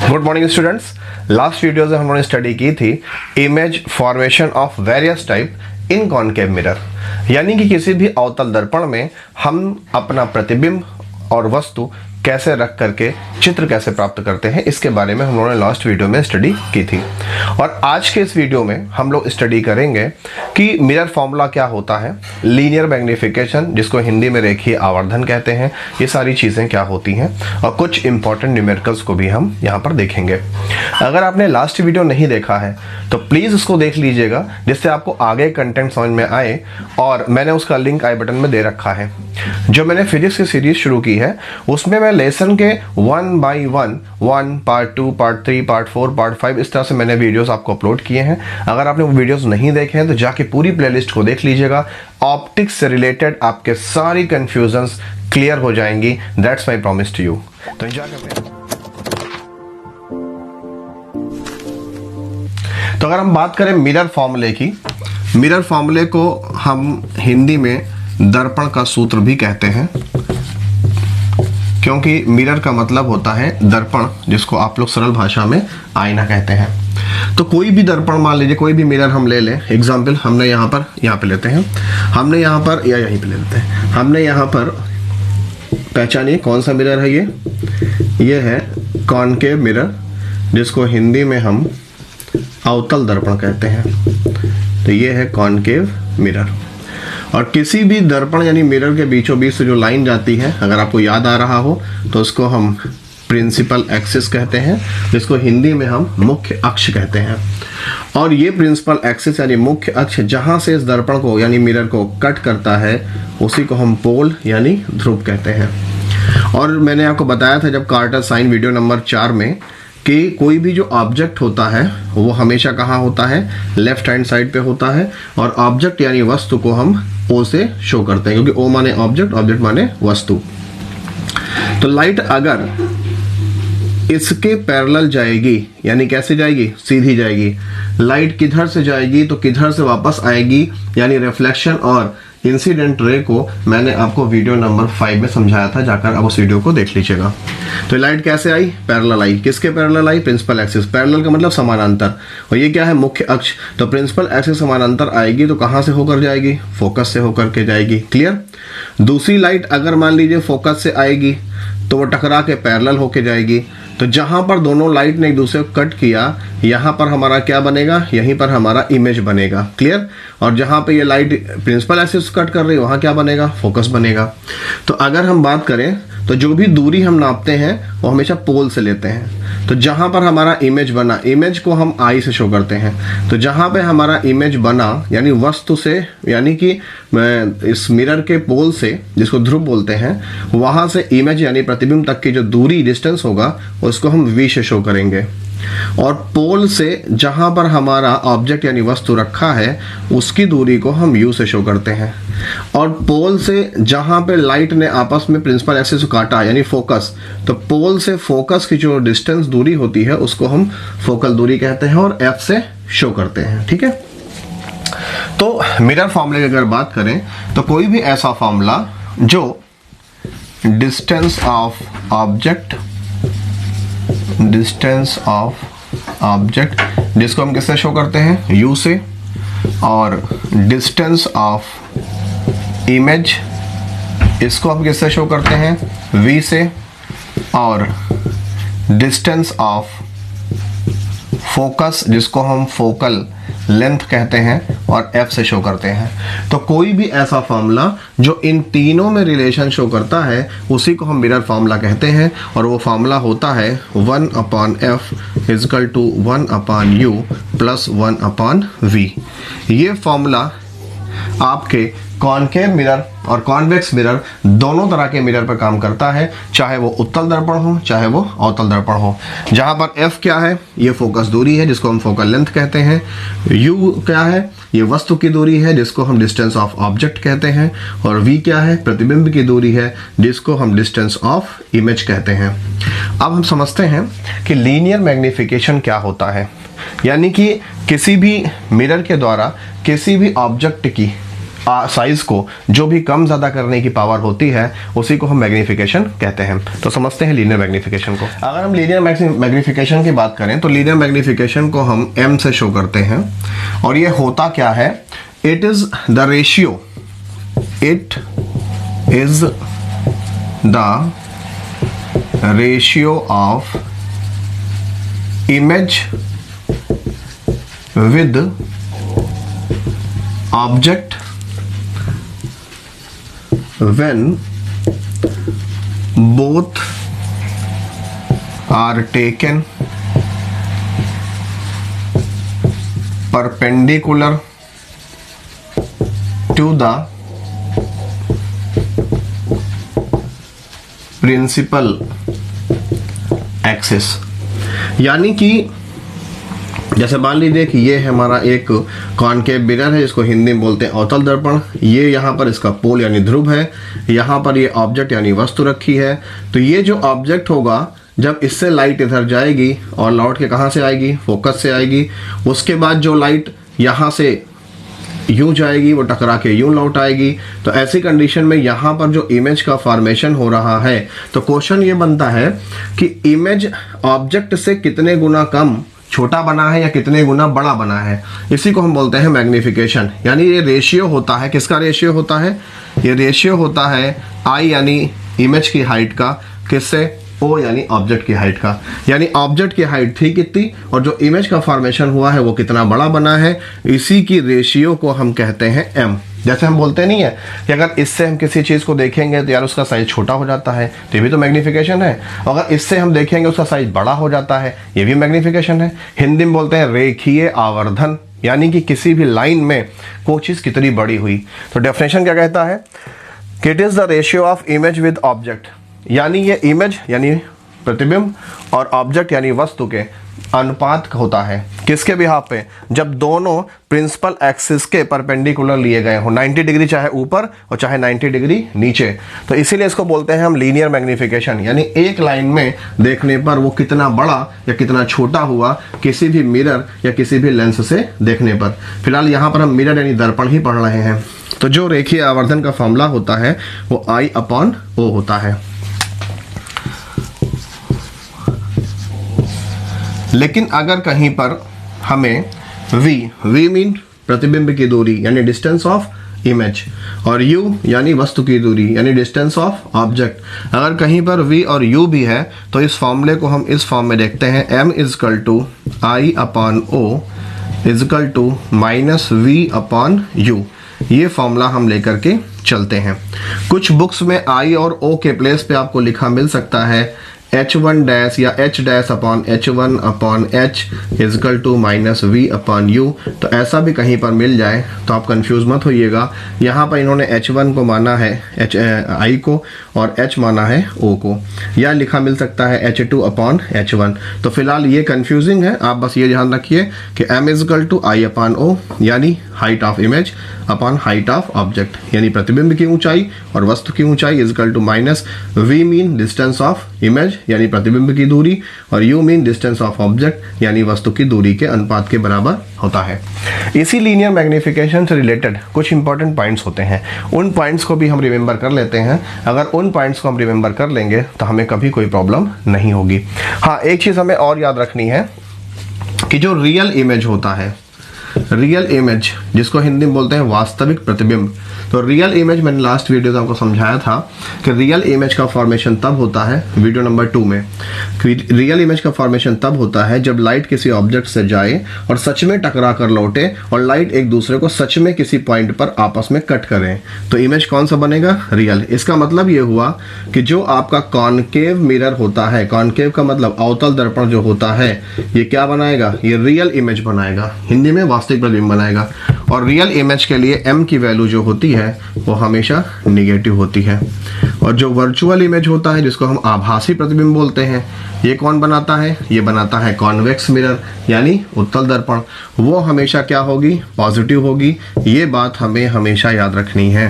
Good morning students. Last video से हम लोगों ने स्टडी की थी image formation of various type in concave mirror, यानी कि किसी भी अवतल दर्पण में हम अपना प्रतिबिंब और वस्तु कैसे रख करके चित्र कैसे प्राप्त करते हैं, इसके बारे में हम लोगों ने लास्ट वीडियो में स्टडी की थी। और आज के इस वीडियो में हम लोग स्टडी करेंगे कि मिरर फॉर्मूला क्या होता है, लीनियर मैग्निफिकेशन जिसको हिंदी में रेखीय आवर्धन कहते हैं, ये सारी चीज़ें क्या होती हैं, और कुछ इंपॉर्टेंट न्यूमेरिकल्स को भी हम यहाँ पर देखेंगे। अगर आपने लास्ट वीडियो नहीं देखा है तो प्लीज़ उसको देख लीजिएगा, जिससे आपको आगे कंटेंट समझ में आए। और मैंने उसका लिंक आई बटन में दे रखा है। जो मैंने फिजिक्स की सीरीज शुरू की है उसमें मैं लेसन के 1 by 1 part 2 part 3 part 4 part 5 इस तरह से मैंने वीडियोस आपको अपलोड किए हैं। अगर आपने वो वीडियोस नहीं देखे हैं तो जाके पूरी प्लेलिस्ट को देख लीजिएगा। ऑप्टिक्स से रिलेटेड आपके सारी कंफ्यूजन्स क्लियर हो जाएंगी। That's my promise to you. तो एंजॉय करते हैं। तो अगर हम बात करें मिरर फॉर्मूले की, मिरर फॉर्मूले को हम हिंदी में दर्पण का सूत्र भी कहते हैं, क्योंकि मिरर का मतलब होता है दर्पण, जिसको आप लोग सरल भाषा में आईना कहते हैं। तो कोई भी दर्पण मान लीजिए, कोई भी मिरर हम ले लें। एग्जाम्पल हमने यहाँ पे लेते हैं, हमने यहाँ पर या यहीं पे ले लेते हैं। हमने यहाँ पर पहचानिए कौन सा मिरर है। ये है कॉनकेव मिरर, जिसको हिंदी में हम अवतल दर्पण कहते हैं। तो ये है कॉनकेव मिरर। और किसी भी दर्पण यानी मिरर के बीचों बीच से जो लाइन जाती है, अगर आपको याद आ रहा हो तो उसको हम प्रिंसिपल एक्सिस कहते हैं, जिसको हिंदी में हम मुख्य अक्ष कहते हैं। और ये प्रिंसिपल एक्सिस यानी मुख्य अक्ष जहां से इस दर्पण को यानी मिरर को कट करता है, उसी को हम पोल यानी ध्रुव कहते हैं। और मैंने आपको बताया था जब कार्टर साइन वीडियो नंबर 4 में कि कोई भी जो ऑब्जेक्ट होता है वो हमेशा कहाँ होता है, लेफ्ट हैंड साइड पे होता है। और ऑब्जेक्ट यानी वस्तु को हम ओ से शो करते हैं, क्योंकि ओ माने ऑब्जेक्ट, ऑब्जेक्ट माने वस्तु। तो लाइट अगर इसके पैरेलल जाएगी, यानी कैसे जाएगी, सीधी जाएगी। लाइट किधर से जाएगी तो किधर से वापस आएगी, यानी रिफ्लेक्शन और इंसिडेंट रे को मैंने आपको वीडियो नंबर 5 में समझाया था, जाकर आप उस वीडियो को देख लीजिएगा। तो लाइट कैसे आई, पैरेलल आई। किसके पैरेलल आई, प्रिंसिपल एक्सिस। पैरेलल का मतलब समानांतर, और ये क्या है, मुख्य अक्ष। तो प्रिंसिपल एक्सिस समानांतर आएगी तो कहां से होकर जाएगी, फोकस से होकर के जाएगी। क्लियर। दूसरी लाइट अगर मान लीजिए फोकस से आएगी तो वो टकरा के पैरेलल होके जाएगी। तो जहां पर दोनों लाइट ने एक दूसरे को कट किया, यहां पर हमारा क्या बनेगा, यहीं पर हमारा इमेज बनेगा। क्लियर। और जहां पे ये लाइट प्रिंसिपल एक्सिस कट कर रही है, वहां क्या बनेगा, फोकस बनेगा। तो अगर हम बात करें तो जो भी दूरी हम नापते हैं वो हमेशा पोल से लेते हैं। तो जहां पर हमारा इमेज बना, इमेज को हम आई से शो करते हैं। तो जहां पे हमारा इमेज बना यानी वस्तु से, यानी कि इस मिरर के पोल से, जिसको ध्रुव बोलते हैं, वहां से इमेज यानी प्रतिबिंब तक की जो दूरी, डिस्टेंस होगा, उसको हम वी से शो करेंगे। और पोल से जहां पर हमारा ऑब्जेक्ट यानी वस्तु रखा है, उसकी दूरी को हम यू से शो करते हैं। और पोल से जहां पे लाइट ने आपस में प्रिंसिपल एक्सिस को काटा यानी फोकस, तो पोल से फोकस की जो डिस्टेंस दूरी होती है उसको हम फोकल दूरी कहते हैं और एफ से शो करते हैं। ठीक है। तो मिरर फॉर्मूले की अगर बात करें तो कोई भी ऐसा फॉर्मूला जो डिस्टेंस ऑफ ऑब्जेक्ट जिसको हम किससे शो करते हैं, यू से, और डिस्टेंस ऑफ इमेज इसको हम किससे शो करते हैं, वी से, और डिस्टेंस ऑफ फोकस जिसको हम फोकल लेंथ कहते हैं और एफ से शो करते हैं। तो कोई भी ऐसा फॉर्मूला जो इन तीनों में रिलेशन शो करता है उसी को हम मिरर फॉर्मूला कहते हैं। और वो फॉर्मूला होता है 1/f = 1/u + 1/v। ये फॉर्मूला आपके कॉनकेव मिरर और कॉन्वेक्स मिरर दोनों तरह के मिरर पर काम करता है, चाहे वो उत्तल दर्पण हो चाहे वो अवतल दर्पण हो। जहां पर f क्या है, ये फोकस दूरी है जिसको हम फोकल लेंथ कहते हैं। u क्या है, ये वस्तु की दूरी है जिसको हम डिस्टेंस ऑफ ऑब्जेक्ट कहते हैं। और v क्या है, प्रतिबिंब की दूरी है जिसको हम डिस्टेंस ऑफ इमेज कहते हैं। अब हम समझते हैं कि लीनियर मैग्निफिकेशन क्या होता है, यानी कि किसी भी मिरर के द्वारा किसी भी ऑब्जेक्ट की साइज को जो भी कम ज़्यादा करने की पावर होती है उसी को हम मैग्नीफिकेशन कहते हैं। तो समझते हैं लीनियर मैग्नीफिकेशन को। अगर हम लीनियर मैग्नीफिकेशन की बात करें तो लीनियर मैग्नीफिकेशन को हम m से शो करते हैं, और ये होता क्या है, it is the ratio, it is the ratio of image with object when both are taken perpendicular to the principal axis। यानी कि जैसे मान लीजिए कि ये है हमारा एक कॉनकेव मिरर है जिसको हिंदी में बोलते हैं अवतल दर्पण। ये यहाँ पर इसका पोल यानी ध्रुव है, यहाँ पर ये ऑब्जेक्ट यानी वस्तु रखी है। तो ये जो ऑब्जेक्ट होगा जब इससे लाइट इधर जाएगी और लौट के कहाँ से आएगी, फोकस से आएगी। उसके बाद जो लाइट यहाँ से यूं जाएगी वो टकरा के यूं लौट आएगी। तो ऐसी कंडीशन में यहाँ पर जो इमेज का फॉर्मेशन हो रहा है, तो क्वेश्चन ये बनता है कि इमेज ऑब्जेक्ट से कितने गुना कम छोटा बना है या कितने गुना बड़ा बना है, इसी को हम बोलते हैं मैग्नीफिकेशन। यानी ये रेशियो होता है, किसका रेशियो होता है, ये रेशियो होता है आई यानी इमेज की हाइट का, किससे, ओ यानी ऑब्जेक्ट की हाइट का। यानी ऑब्जेक्ट की हाइट थी कितनी और जो इमेज का फॉर्मेशन हुआ है वो कितना बड़ा बना है, इसी की रेशियो को हम कहते हैं एम। जैसे हम बोलते नहीं है कि अगर इससे हम किसी चीज़ को देखेंगे तो यार उसका साइज छोटा हो जाता है, तो ये भी तो मैग्नीफिकेशन है। अगर इससे हम देखेंगे उसका साइज बड़ा हो जाता है, ये भी मैग्नीफिकेशन है। हिंदी में बोलते हैं रेखीय आवर्धन, यानी कि किसी भी लाइन में कोई चीज़ कितनी बड़ी हुई। तो डेफिनेशन क्या कहता है कि it is the ratio of image with object, यानी ये इमेज यानी प्रतिबिंब और ऑब्जेक्ट यानी वस्तु के अनुपात होता है। किसके बिहाफ पे, जब दोनों प्रिंसिपल एक्सिस के परपेंडिकुलर लिए गए हो, 90 डिग्री चाहे ऊपर और चाहे 90 डिग्री नीचे। तो इसीलिए इसको बोलते हैं हम लीनियर मैग्नीफिकेशन, यानी एक लाइन में देखने पर वो कितना बड़ा या कितना छोटा हुआ किसी भी मिरर या किसी भी लेंस से देखने पर। फिलहाल यहाँ पर हम मिरर यानी दर्पण ही पढ़ रहे हैं। तो जो रेखीय आवर्धन का फॉर्मूला होता है वो I/O होता है। लेकिन अगर कहीं पर हमें v मीन प्रतिबिंब की दूरी यानी डिस्टेंस ऑफ इमेज, और u यानी वस्तु की दूरी यानी डिस्टेंस ऑफ ऑब्जेक्ट, अगर कहीं पर v और u भी है तो इस फॉर्मूले को हम इस फॉर्म में देखते हैं, m = I/O - v/u। ये फॉर्मूला हम लेकर के चलते हैं। कुछ बुक्स में I और O के प्लेस पे आपको लिखा मिल सकता है H1- या H-H1/H -v/u। तो ऐसा भी कहीं पर मिल जाए तो आप कंफ्यूज मत होइएगा। यहाँ पर इन्होंने H1 को माना है I को और H माना है O को, या लिखा मिल सकता है H2/H1। तो फिलहाल ये कंफ्यूजिंग है, आप बस ये ध्यान रखिए कि m = I/O यानी height of image upon height of object, यानी प्रतिबिंब की ऊंचाई और वस्तु की ऊंचाई = v mean distance of image यानी प्रतिबिंब की दूरी और u mean distance of object यानी वस्तु की दूरी के अनुपात के बराबर होता है। इसी लीनियर मैग्नीफिकेशन से रिलेटेड कुछ इंपॉर्टेंट पॉइंट्स होते हैं, उन पॉइंट्स को भी हम रिमेंबर कर लेते हैं। अगर उन पॉइंट्स को हम रिमेंबर कर लेंगे तो हमें कभी कोई प्रॉब्लम नहीं होगी। हाँ, एक चीज़ हमें और याद रखनी है कि जो रियल इमेज होता है, रियल इमेज जिसको हिंदी में बोलते हैं वास्तविक प्रतिबिंब, तो रियल इमेज मैंने लास्ट वीडियो में आपको समझाया था कि रियल इमेज का फॉर्मेशन तब होता है, वीडियो नंबर 2 में, रियल इमेज का फॉर्मेशन तब होता है जब लाइट किसी ऑब्जेक्ट से जाए और सच में टकरा कर लौटे और लाइट एक दूसरे को सच में किसी पॉइंट पर आपस में कट करें, तो इमेज कौन सा बनेगा, रियल। इसका मतलब ये हुआ कि जो आपका कॉनकेव मिरर होता है, कॉनकेव का मतलब अवतल दर्पण जो होता है, ये क्या बनाएगा, ये रियल इमेज बनाएगा, हिंदी में वास्तविक प्रतिबिंब बनाएगा। और रियल इमेज के लिए m की वैल्यू जो होती है वो हमेशा निगेटिव होती है। और जो वर्चुअल इमेज होता है जिसको हम आभासी प्रतिबिंब बोलते हैं, ये कौन बनाता है, ये बनाता है कॉन्वेक्स मिरर यानी उत्तल दर्पण, वो हमेशा क्या होगी, पॉजिटिव होगी। ये बात हमें हमेशा याद रखनी है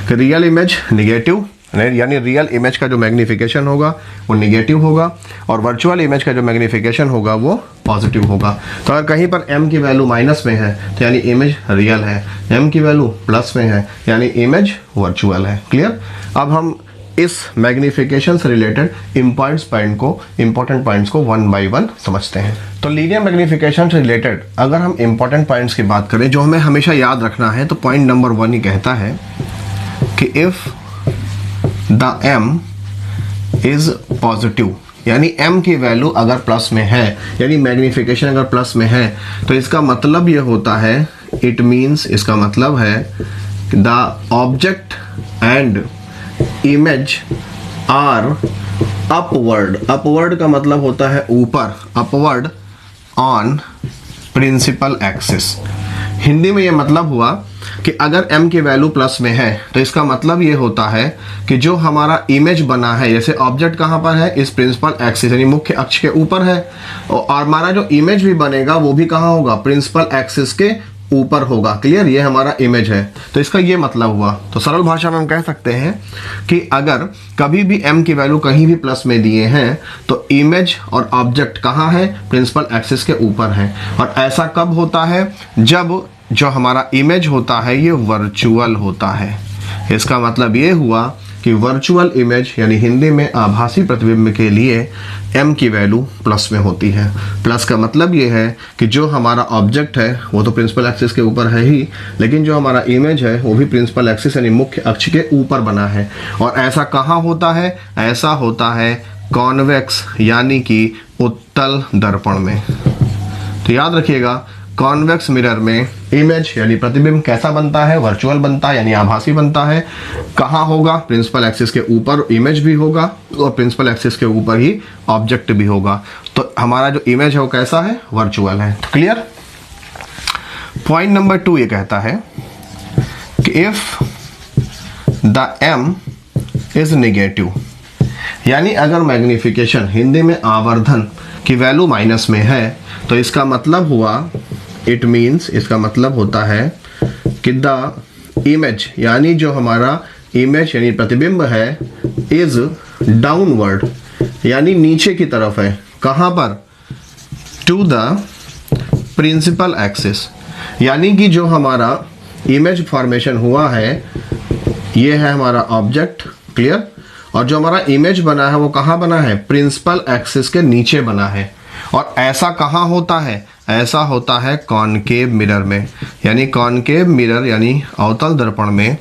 कि रियल इमेज निगेटिव यानी रियल इमेज का जो मैग्निफिकेशन होगा वो निगेटिव होगा और वर्चुअल इमेज का जो मैग्निफिकेशन होगा वो पॉजिटिव होगा। तो अगर कहीं पर m की वैल्यू माइनस में है तो यानी इमेज रियल है, m की वैल्यू प्लस में है यानी इमेज वर्चुअल है। क्लियर? अब हम इस मैग्निफिकेशन से रिलेटेड इंपॉर्टेंट पॉइंट्स को वन बाय वन समझते हैं। तो लीनियर मैग्निफिकेशन से रिलेटेड अगर हम इंपॉर्टेंट पॉइंट्स की बात करें जो हमें हमेशा याद रखना है, तो पॉइंट नंबर 1 ही कहता है कि if the m is positive, यानी m की वैल्यू अगर प्लस में है, यानी मैग्निफिकेशन अगर प्लस में है, तो इसका मतलब ये होता है, इट मीन्स इसका मतलब है the object and image are upward. Upward का मतलब होता है ऊपर, upward on principal axis. Hindi में ये मतलब हुआ कि अगर m की वैल्यू प्लस में है तो इसका मतलब ये होता है कि जो हमारा इमेज बना है, जैसे ऑब्जेक्ट कहाँ पर है, इस प्रिंसिपल एक्सिस यानी मुख्य अक्ष के ऊपर है, और हमारा जो इमेज भी बनेगा वो भी कहाँ होगा, प्रिंसिपल एक्सिस के ऊपर होगा। क्लियर? ये हमारा इमेज है, तो इसका ये मतलब हुआ। तो सरल भाषा में हम कह सकते हैं कि अगर कभी भी m की वैल्यू कहीं भी प्लस में दिए हैं तो इमेज और ऑब्जेक्ट कहाँ है, प्रिंसिपल एक्सिस के ऊपर है। और ऐसा कब होता है, जब जो हमारा इमेज होता है ये वर्चुअल होता है। इसका मतलब ये हुआ कि वर्चुअल इमेज यानी हिंदी में आभासी प्रतिबिंब के लिए m की वैल्यू प्लस में होती है। प्लस का मतलब ये है कि जो हमारा ऑब्जेक्ट है वो तो प्रिंसिपल एक्सिस के ऊपर है ही, लेकिन जो हमारा इमेज है वो भी प्रिंसिपल एक्सिस यानी मुख्य अक्ष के ऊपर बना है। और ऐसा कहाँ होता है, ऐसा होता है कॉन्वेक्स यानी कि उत्तल दर्पण में। तो याद रखिएगा, कॉन्वेक्स मिरर में इमेज यानी प्रतिबिंब कैसा बनता है, वर्चुअल बनता है यानी आभासी बनता है। कहाँ होगा, प्रिंसिपल एक्सिस के ऊपर इमेज भी होगा और प्रिंसिपल एक्सिस के ऊपर ही ऑब्जेक्ट भी होगा। तो हमारा जो इमेज है वो कैसा है, वर्चुअल है। तो क्लियर? पॉइंट नंबर 2 ये कहता है कि if the m is negative, यानी अगर मैग्निफिकेशन हिंदी में आवर्धन की वैल्यू माइनस में है तो इसका मतलब हुआ, इट मीन्स इसका मतलब होता है कि द इमेज यानी जो हमारा इमेज यानी प्रतिबिंब है इज डाउनवर्ड यानी नीचे की तरफ है। कहाँ पर, टू द प्रिंसिपल एक्सिस, यानी कि जो हमारा इमेज फॉर्मेशन हुआ है ये है हमारा ऑब्जेक्ट। क्लियर? और जो हमारा इमेज बना है वो कहाँ बना है, प्रिंसिपल एक्सिस के नीचे बना है। और ऐसा कहाँ होता है, ऐसा होता है कॉनकेव मिरर में। यानी कॉनकेव मिरर यानी अवतल दर्पण में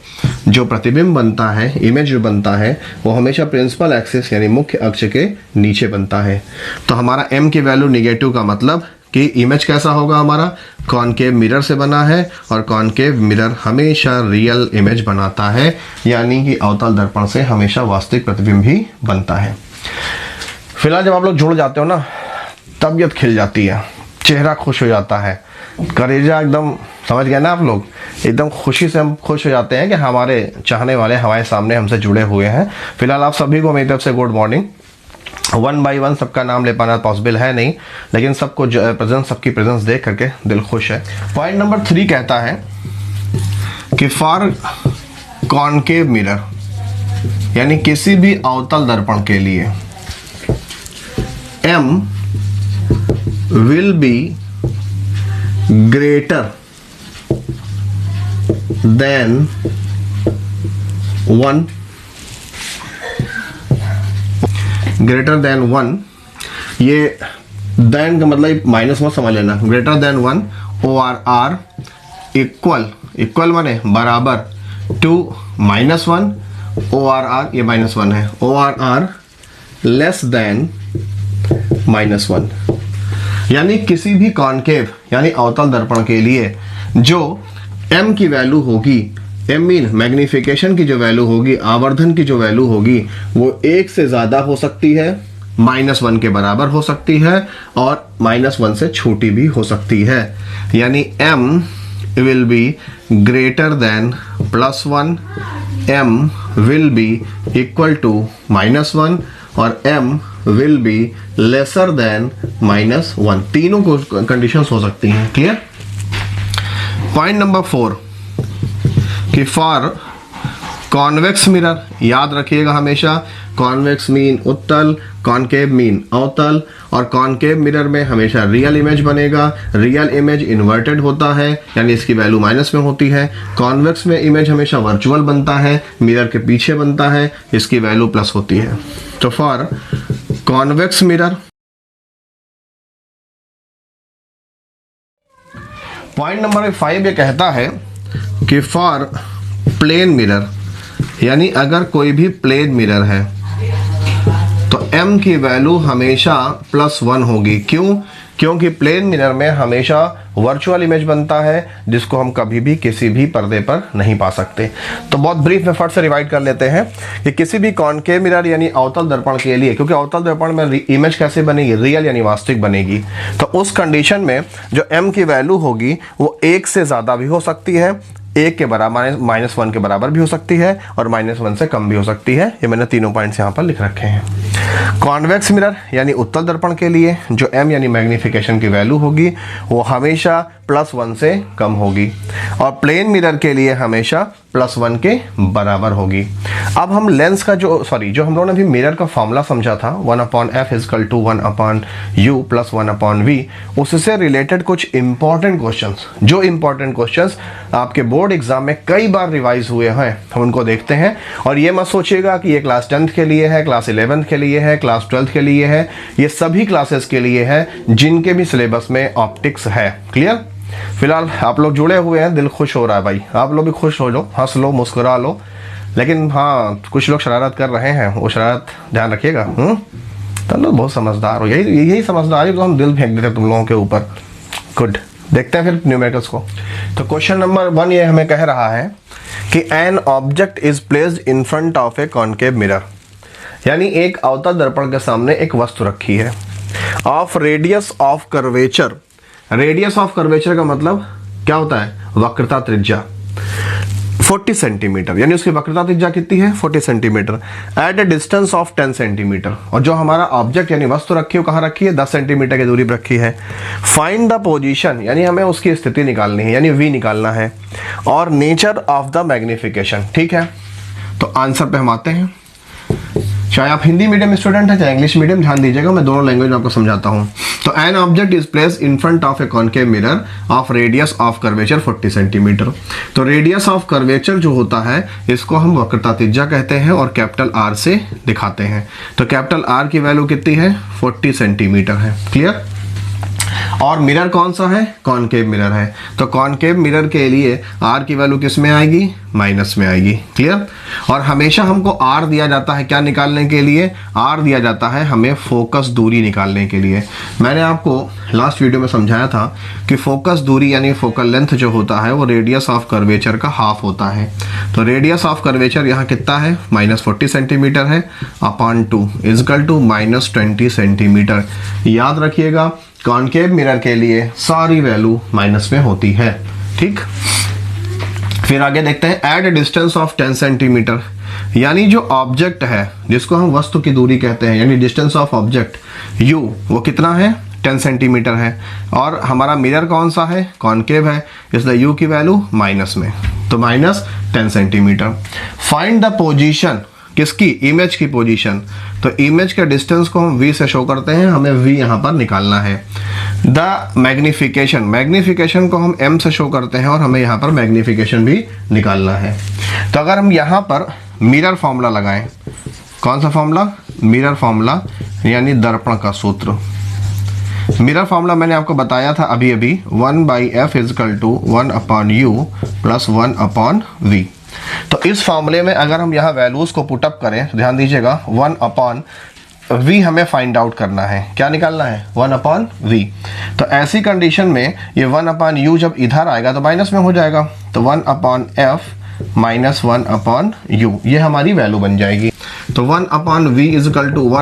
जो प्रतिबिंब बनता है, इमेज जो बनता है वो हमेशा प्रिंसिपल एक्सिस यानी मुख्य अक्ष के नीचे बनता है। तो हमारा m की वैल्यू निगेटिव का मतलब कि इमेज कैसा होगा, हमारा कॉनकेव मिरर से बना है और कॉनकेव मिरर हमेशा रियल इमेज बनाता है, यानी कि अवतल दर्पण से हमेशा वास्तविक प्रतिबिंब ही बनता है। फिलहाल जब आप लोग जुड़ जाते हो ना, तबीयत खिल जाती है, चेहरा खुश हो जाता है, कलेजा एकदम, समझ गए ना आप लोग, एकदम खुशी से हम खुश हो जाते हैं कि हमारे चाहने वाले हमारे सामने हमसे जुड़े हुए हैं। फिलहाल आप सभी को मेरी तरफ से गुड मॉर्निंग। 1 बाय 1 सबका नाम ले पाना पॉसिबल है नहीं, लेकिन सबको सबकी प्रेजेंस देख करके दिल खुश है। पॉइंट नंबर 3 कहता है कि फॉर कॉनकेव मिरर यानी किसी भी अवतल दर्पण के लिए m will be greater than 1, greater than 1, ये देन का मतलब माइनस मत समझ लेना, ग्रेटर देन 1 ORR इक्वल माने बराबर टू -1 ORR, ये -1 है, ORR लेस देन -1, यानी किसी भी कॉनकेव यानी अवतल दर्पण के लिए जो m की वैल्यू होगी, m मीन मैग्निफिकेशन की जो वैल्यू होगी, आवर्धन की जो वैल्यू होगी, वो 1 से ज़्यादा हो सकती है, -1 के बराबर हो सकती है और -1 से छोटी भी हो सकती है। यानी m will be greater than +1, m will be equal to -1 और m will be lesser than -1। तीनों को कंडीशंस हो सकती हैं। क्लियर? पॉइंट नंबर 4 कि फॉर कॉन्वेक्स मिरर, याद रखिएगा हमेशा, कॉन्वेक्स मीन उत्तल, कॉनकेव मीन अवतल, और कॉनकेव मिरर में हमेशा रियल इमेज बनेगा। रियल इमेज इन्वर्टेड होता है, यानी इसकी वैल्यू माइनस में होती है। कॉन्वेक्स में इमेज हमेशा वर्चुअल बनता है, मिरर के पीछे बनता है, इसकी वैल्यू प्लस होती है। तो for convex mirror, point number 5 ये कहता है कि फॉर प्लेन मिरर, यानी अगर कोई भी प्लेन मिरर है तो m की वैल्यू हमेशा +1 होगी। क्यों? क्योंकि प्लेन मिरर में हमेशा वर्चुअल इमेज बनता है, जिसको हम कभी भी किसी भी पर्दे पर नहीं पा सकते। तो बहुत ब्रीफ में फट से रिवाइड कर लेते हैं कि किसी भी कॉनकेव मिरर यानी अवतल दर्पण के लिए, क्योंकि अवतल दर्पण में इमेज कैसे बनेगी, रियल यानी वास्तविक बनेगी, तो उस कंडीशन में जो m की वैल्यू होगी वो 1 से ज़्यादा भी हो सकती है, 1 के बराबर -1 के बराबर भी हो सकती है, और -1 से कम भी हो सकती है। ये मैंने तीनों पॉइंट्स यहाँ पर लिख रखे हैं। कॉन्वेक्स मिरर यानी उत्तल दर्पण के लिए जो m यानी मैग्निफिकेशन की वैल्यू होगी वो हमेशा +1 से कम होगी, और प्लेन मिरर के लिए हमेशा +1 के बराबर होगी। अब हम लेंस का जो हम लोगों ने अभी मिरर का फॉर्मूला समझा था 1/f = 1/u + 1/v, उससे रिलेटेड कुछ इंपॉर्टेंट क्वेश्चंस, जो इंपॉर्टेंट क्वेश्चंस आपके बोर्ड एग्जाम में कई बार रिवाइज हुए हैं, हम उनको देखते हैं। और ये मत सोचिएगा कि ये क्लास 10th के लिए है, क्लास 11th के लिए है, क्लास 12th के लिए है, ये सभी क्लासेस के लिए है जिनके भी सिलेबस में ऑप्टिक्स है। क्लियर? फिलहाल आप लोग जुड़े हुए हैं, दिल खुश हो रहा है भाई, आप लोग भी खुश हो लो, हंस लो, मुस्कुरा लो। लेकिन हाँ, कुछ लोग शरारत कर रहे हैं, वो शरारत ध्यान रखिएगा। तुम लोग बहुत समझदार हो, यही समझदारी तो हम दिल फेंक देते तुम लोगों के ऊपर। गुड, देखते हैं फिर न्यूमेरिकल्स को। तो क्वेश्चन नंबर 1 ये हमें कह रहा है कि an object is placed in front of a concave mirror, यानी एक अवतल दर्पण के सामने एक वस्तु रखी है, of radius of curvature. Radius of curvature का मतलब क्या होता है? वक्रता त्रिज्या 40 सेंटीमीटर, यानी उसकी वक्रता त्रिज्या कितनी है? 40 centimetre, at a distance of 10 centimetre. और जो हमारा ऑब्जेक्ट यानी वस्तु रखी है, कहाँ रखी है? 10 सेंटीमीटर की दूरी पर रखी है। फाइंड द पोजीशन, यानी हमें उसकी स्थिति निकालनी है, यानी v निकालना है, और नेचर ऑफ द मैग्निफिकेशन। ठीक है, तो आंसर पे हम आते हैं। चाहे आप हिंदी मीडियम स्टूडेंट है चाहे इंग्लिश मीडियम, ध्यान दीजिएगा, मैं दोनों लैंग्वेज में आपको समझाता हूं। तो an object is placed in front of a concave mirror of radius of curvature 40 centimetre. तो रेडियस ऑफ कर्वेचर जो होता है इसको हम वक्रता त्रिज्या कहते हैं और कैपिटल R से दिखाते हैं। तो कैपिटल R की वैल्यू कितनी है? 40 सेंटीमीटर है। क्लियर? और मिरर कौन सा है? कॉनकेव मिरर है। तो कॉनकेव मिरर के लिए R की वैल्यू किस में आएगी? माइनस में आएगी। क्लियर? और हमेशा हमको R दिया जाता है क्या निकालने के लिए? R दिया जाता है हमें फोकस दूरी निकालने के लिए। मैंने आपको लास्ट वीडियो में समझाया था कि फोकस दूरी यानी फोकल लेंथ जो होता है वो रेडियस ऑफ कर्वेचर का हाफ होता है। तो रेडियस ऑफ कर्वेचर यहाँ कितना है? -40 सेंटीमीटर है, अपॉन 2 = -20 सेंटीमीटर। याद रखिएगा, कॉनकेव मिरर के लिए सारी वैल्यू माइनस में होती है। ठीक, फिर आगे देखते हैं। At a distance of 10 centimetre, यानी जो ऑब्जेक्ट है जिसको हम वस्तु की दूरी कहते हैं, यानी डिस्टेंस ऑफ ऑब्जेक्ट u, वो कितना है? 10 सेंटीमीटर है। और हमारा मिरर कौन सा है? कॉनकेव है, इसलिए u की वैल्यू माइनस में, तो -10 सेंटीमीटर। फाइंड द पोजीशन, किसकी? इमेज की पोजीशन। तो इमेज के डिस्टेंस को हम v से शो करते हैं, हमें v यहाँ पर निकालना है। द मैग्निफिकेशन, मैग्निफिकेशन को हम m से शो करते हैं और हमें यहाँ पर मैग्निफिकेशन भी निकालना है। तो अगर हम यहाँ पर मिरर फॉर्मूला लगाएं, कौन सा फॉर्मूला? मिरर फॉर्मूला, यानी दर्पण का सूत्र। मिरर फॉर्मूला मैंने आपको बताया था अभी 1/f = 1/u + 1/v। तो इस फॉर्मूले में अगर हम यहाँ वैल्यूज को पुटअप करें तो ध्यान दीजिएगा, 1/v हमें फाइंड आउट करना है। क्या निकालना है? 1/v। तो ऐसी कंडीशन में ये 1/u जब इधर आएगा तो माइनस में हो जाएगा, तो 1/f - 1/u ये हमारी वैल्यू बन जाएगी। तो 1/v =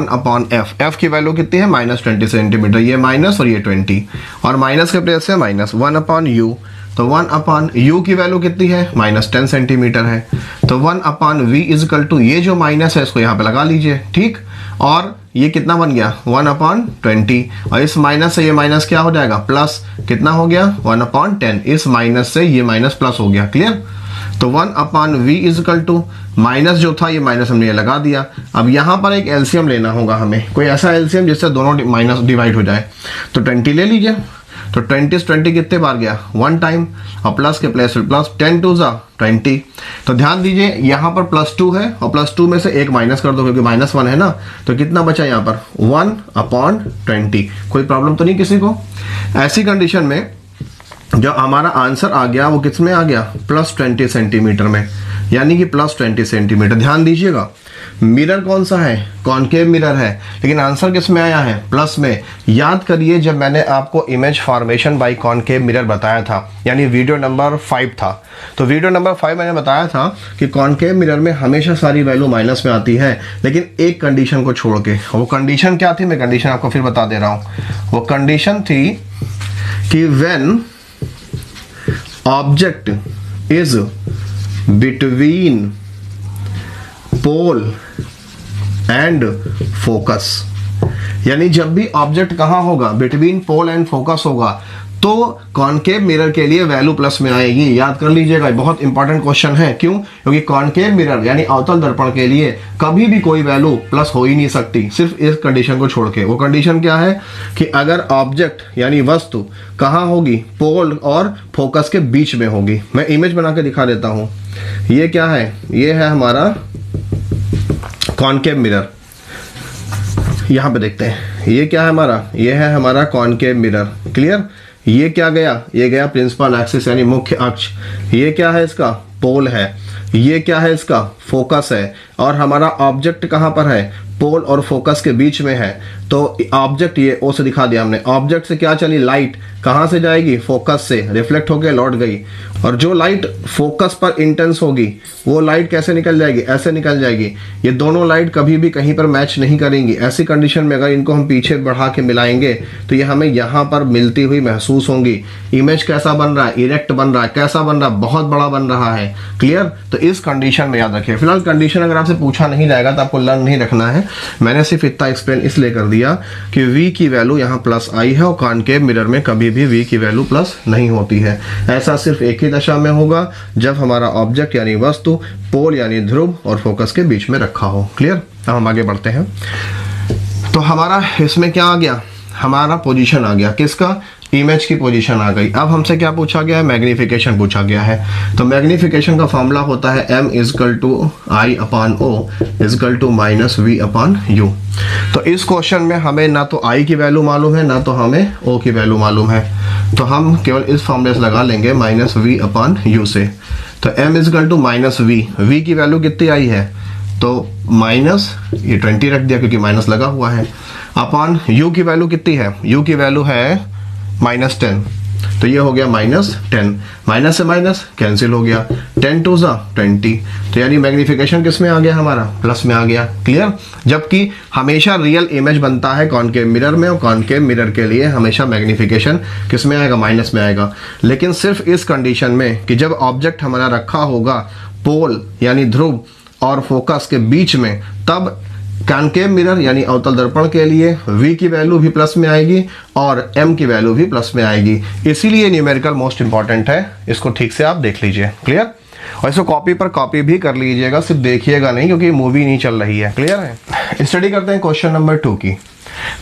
1/f। f की वैल्यू कितनी है? -20 सेंटीमीटर, ये माइनस और ये 20, और माइनस के प्लेस से माइनस 1/u। तो 1/u की वैल्यू कितनी है? -10 सेंटीमीटर है। तो 1/v = ये जो माइनस है इसको यहाँ पे लगा लीजिए। ठीक, और ये कितना बन गया? 1/20, और इस माइनस से ये माइनस क्या हो जाएगा? प्लस। कितना हो गया? 1/10। इस माइनस से ये माइनस प्लस हो गया। क्लियर? तो 1/v = माइनस जो था ये माइनस हमने ये लगा दिया। अब यहाँ पर एक एलसीएम लेना होगा हमें, कोई ऐसा एलसीएम जिससे दोनों माइनस डिवाइड हो जाए। तो 20 ले लीजिए। तो 20 से 20 कितने बार गया? 1 टाइम। और प्लस के प्लस प्लस 10 2 जा 20। तो ध्यान दीजिए यहाँ पर +2 है और +2 में से एक माइनस कर दो क्योंकि -1 है ना। तो कितना बचा यहाँ पर? 1/20। कोई प्रॉब्लम तो नहीं किसी को? ऐसी कंडीशन में जो हमारा आंसर आ गया वो किस में आ गया? +20 सेंटीमीटर में, यानी कि +20 सेंटीमीटर। ध्यान दीजिएगा मिरर कौन सा है? कॉनकेव मिरर है, लेकिन आंसर किस में आया है? प्लस में। याद करिए जब मैंने आपको image formation by concave mirror बताया था, यानी वीडियो नंबर 5 था, तो वीडियो नंबर 5 मैंने बताया था कि कॉनकेव मिरर में हमेशा सारी वैल्यू माइनस में आती है, लेकिन एक कंडीशन को छोड़ के। वो कंडीशन क्या थी? मैं कंडीशन आपको फिर बता दे रहा हूं। वो कंडीशन थी कि when object is between pole and focus, यानी जब भी ऑब्जेक्ट कहां होगा? बिटवीन पोल एंड फोकस होगा, तो कॉनकेव मिरर के लिए वैल्यू प्लस में आएगी। याद कर लीजिएगा, बहुत इंपॉर्टेंट क्वेश्चन है। क्यों? क्योंकि कॉनकेव मिरर यानी अवतल दर्पण के लिए कभी भी कोई वैल्यू प्लस हो ही नहीं सकती, सिर्फ इस कंडीशन को छोड़ के। वो कंडीशन क्या है? कि अगर ऑब्जेक्ट यानी वस्तु कहां होगी? पोल और फोकस के बीच में होगी। मैं इमेज बना के दिखा देता हूं। ये क्या है? ये है हमारा कॉनकेव मिरर। यहां पे देखते हैं ये क्या है हमारा? ये है हमारा कॉनकेव मिरर। क्लियर? ये क्या गया? ये गया प्रिंसिपल एक्सिस यानी मुख्य अक्ष। ये क्या है? इसका पोल है। ये क्या है? इसका फोकस है। और हमारा ऑब्जेक्ट कहां पर है? पोल और फोकस के बीच में है। तो ऑब्जेक्ट, ये ओ से दिखा दिया हमने, ऑब्जेक्ट से क्या चली? लाइट कहां से जाएगी? फोकस से, रिफ्लेक्ट होकर लौट गई। और जो लाइट फोकस पर इंटेंस होगी वो लाइट कैसे निकल जाएगी? ऐसे निकल जाएगी। ये दोनों लाइट कभी भी कहीं पर मैच नहीं करेंगी। ऐसी कंडीशन में अगर इनको हम पीछे बढ़ा के मिलाएंगे तो ये हमें यहां पर मिलती हुई महसूस होंगी। इमेज कैसा बन रहा है? इरेक्ट बन रहा है। कैसा बन रहा है? बहुत बड़ा बन रहा है। क्लियर? तो इस कंडीशन में याद रखिए। फिलहाल कंडीशन अगर आपसे पूछा नहीं जाएगा तो आपको लर्न नहीं रखना है। मैंने सिर्फ इतना एक्सप्लेन इसलिए कर दिया कि V की वैल्यू यहाँ प्लस आई है और कॉनकेव मिरर में कभी भी V की वैल्यू प्लस नहीं होती है। ऐसा सिर्फ एक ही दशा में होगा जब हमारा ऑब्जेक्ट यानी वस्तु पोल यानी ध्रुव और फोकस के बीच में रखा हो। क्लियर? अब हम आगे बढ़ते हैं। तो हमारा इसमें क्या आ गया? हमारा पोजीशन आ गया। किसका? इमेज की पोजीशन आ गई। अब हमसे क्या पूछा गया है? मैग्निफिकेशन पूछा गया है। तो मैग्निफिकेशन का फॉर्मूला होता है m = I/O = -V/U। तो इस क्वेश्चन में हमें ना तो I की वैल्यू मालूम है ना तो हमें O की वैल्यू मालूम है, तो हम केवल इस फॉर्मूले से लगा लेंगे -V/U से। तो m = -V, V की वैल्यू कितनी आई है? तो माइनस, ये 20 रख दिया क्योंकि माइनस लगा हुआ है, अपॉन U की वैल्यू कितनी है? U की वैल्यू है -10, तो ये हो गया -10। माइनस से माइनस कैंसिल हो गया, 10 2 जा 20। तो यानी मैग्निफिकेशन किस में आ गया? हमारा प्लस में आ गया। क्लियर? जबकि हमेशा रियल इमेज बनता है कॉनकेव मिरर में, और कॉनकेव मिरर के लिए हमेशा मैग्निफिकेशन किस में आएगा? माइनस में आएगा। लेकिन सिर्फ इस कंडीशन में कि जब ऑब्जेक्ट हमारा रखा होगा पोल यानी ध्रुव और फोकस के बीच में, तब कॉनकेव मिरर यानी अवतल दर्पण के लिए V की वैल्यू भी प्लस में आएगी और M की वैल्यू भी प्लस में आएगी। इसीलिए न्यूमेरिकल मोस्ट इंपॉर्टेंट है। इसको ठीक से आप देख लीजिए। क्लियर? और इसको कॉपी पर कॉपी भी कर लीजिएगा, सिर्फ देखिएगा नहीं, क्योंकि मूवी नहीं चल रही है। क्लियर है? स्टडी करते हैं क्वेश्चन नंबर 2 की।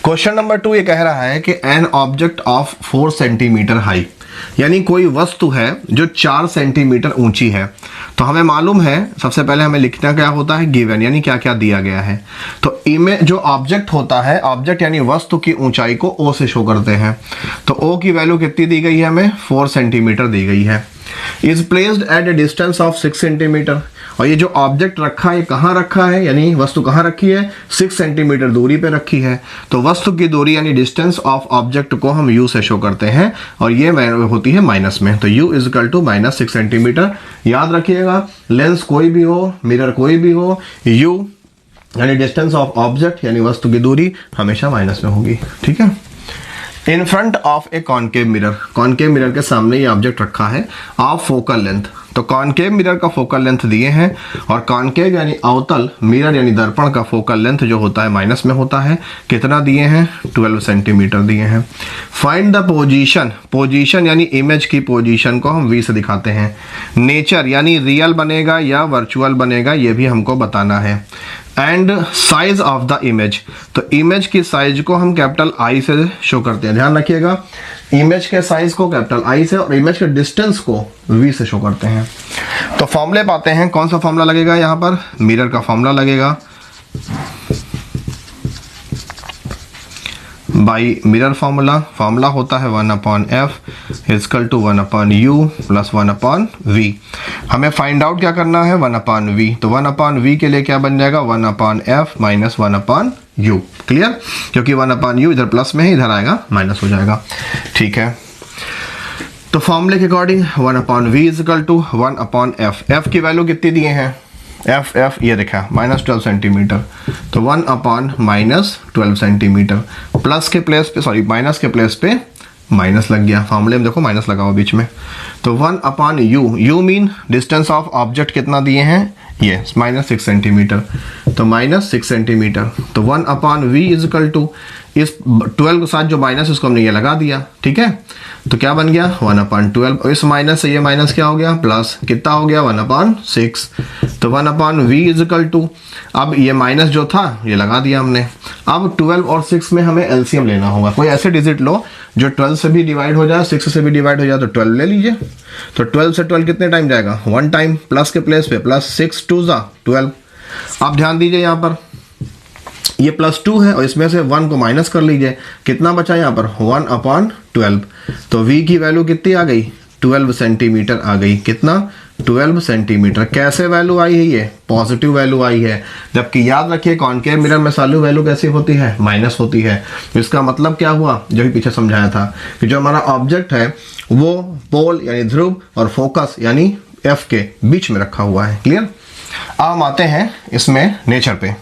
क्वेश्चन नंबर 2 ये कह रहा है कि an object of 4 centimetre high, यानी कोई वस्तु है जो 4 सेंटीमीटर ऊंची है। तो हमें मालूम है, सबसे पहले हमें लिखना क्या होता है? गिवन, यानी क्या क्या दिया गया है। तो इमेज जो ऑब्जेक्ट होता है, ऑब्जेक्ट यानी वस्तु की ऊंचाई को O से शो करते हैं। तो O की वैल्यू कितनी दी गई है? हमें 4 सेंटीमीटर दी गई है। Is placed at a distance of 6 centimetre, और ये जो ऑब्जेक्ट रखा है कहाँ रखा है, यानी वस्तु कहाँ रखी है? 6 सेंटीमीटर दूरी पे रखी है। तो वस्तु की दूरी यानी डिस्टेंस ऑफ ऑब्जेक्ट को हम U से शो करते हैं, और ये होती है माइनस में। तो U = -6 सेंटीमीटर। याद रखिएगा, लेंस कोई भी हो, मिरर कोई भी हो, U यानी डिस्टेंस ऑफ ऑब्जेक्ट यानी वस्तु की दूरी हमेशा माइनस में होगी। ठीक है? इन front of a concave mirror, concave mirror के सामने ये ऑब्जेक्ट रखा है, ऑफ फोकल लेंथ, तो कॉनकेव मिरर का फोकल लेंथ दिए हैं और कॉनकेव यानी अवतल मिरर यानी दर्पण का फोकल लेंथ जो होता है माइनस में होता है। कितना दिए हैं? 12 सेंटीमीटर दिए हैं। फाइंड द पोजीशन, पोजीशन यानी इमेज की पोजीशन को हम वी से दिखाते हैं। नेचर यानी रियल बनेगा या वर्चुअल बनेगा ये भी हमको बताना है। And size of the image, तो इमेज की साइज को हम कैपिटल आई से शो करते हैं। ध्यान रखिएगा, इमेज के साइज को कैपिटल आई से और इमेज के डिस्टेंस को वी से शो करते हैं। तो फॉर्मूले पाते हैं। कौन सा फॉर्मूला लगेगा यहाँ पर? मिरर का फॉर्मूला लगेगा। बाई मिरर फॉर्मूला होता है 1/f is equal to 1/u plus 1/v। हमें फाइंड आउट क्या करना है? 1/v। तो 1/v के लिए क्या बन जाएगा? 1/f minus 1/u। क्लियर? क्योंकि 1/u इधर प्लस में है, इधर आएगा माइनस हो जाएगा। ठीक है, तो फॉर्मूले के according 1/v is equal to 1/f। f की वैल्यू कितनी दिए हैं? f ये देखा -12 सेंटीमीटर, तो 1/-12 सेंटीमीटर। प्लस के प्लेस पे सॉरी माइनस के प्लेस पे माइनस लग गया। फॉर्मूले में देखो माइनस लगा हुआ बीच में। तो 1/u, u mean distance of object कितना दिए हैं? ये -6 सेंटीमीटर, तो -6 सेंटीमीटर। तो 1/v इजकल टू इस 12 के साथ जो माइनस उसको हमने ये लगा दिया। ठीक है, तो क्या बन गया? 1/12। और इस माइनस से ये माइनस क्या हो गया? प्लस। कितना हो गया? 1/6। तो 1/v इजकल टू, अब ये माइनस जो था ये लगा दिया हमने। अब 12 और 6 में हमें एलसीएम लेना होगा। कोई ऐसे डिजिट लो जो 12 से भी डिवाइड हो जाए, 6 से भी डिवाइड हो जाए, तो 12 ले लीजिए। तो 12 से 12 कितने टाइम जाएगा? 1 टाइम। प्लस के प्लेस पे प्लस 6 2 12। अब ध्यान दीजिए यहाँ पर ये +2 है और इसमें से 1 को माइनस कर लीजिए। कितना बचा यहाँ पर? 1/12। तो v की वैल्यू कितनी आ गई? 12 सेंटीमीटर आ गई। कितना? 12 सेंटीमीटर। कैसे वैल्यू आई है? ये पॉजिटिव वैल्यू आई है। जबकि याद रखिए कॉनकेव मिरर में सालू वैल्यू कैसी होती है? माइनस होती है। इसका मतलब क्या हुआ? जो भी पीछे समझाया था कि जो हमारा ऑब्जेक्ट है वो पोल यानी ध्रुव और फोकस यानी f के बीच में रखा हुआ है। क्लियर? अब हम आते हैं इसमें नेचर पे।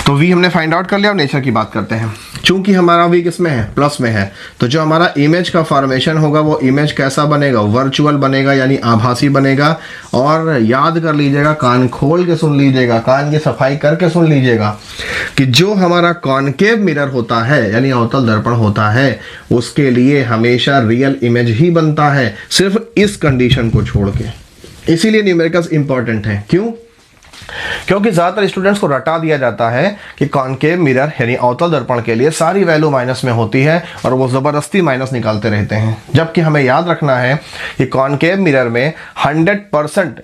तो v हमने फाइंड आउट कर लिया। अब नेचर की बात करते हैं। चूंकि हमारा v किस में है? प्लस में है, तो जो हमारा इमेज का फॉर्मेशन होगा वो इमेज कैसा बनेगा? वर्चुअल बनेगा यानी आभासी बनेगा। और याद कर लीजिएगा, कान खोल के सुन लीजिएगा, कान की सफाई करके सुन लीजिएगा कि जो हमारा कॉनकेव मिरर होता है यानी अवतल दर्पण होता है उसके लिए हमेशा रियल इमेज ही बनता है, सिर्फ इस कंडीशन को छोड़ के। इसीलिए न्यूमेरिकल्स इंपॉर्टेंट है। क्यों? क्योंकि ज्यादातर स्टूडेंट्स को रटा दिया जाता है कि कॉनकेव मिरर यानी अवतल दर्पण के लिए सारी वैल्यू माइनस में होती है और वो जबरदस्ती माइनस निकालते रहते हैं। जबकि हमें याद रखना है कि कॉनकेव मिरर में 100%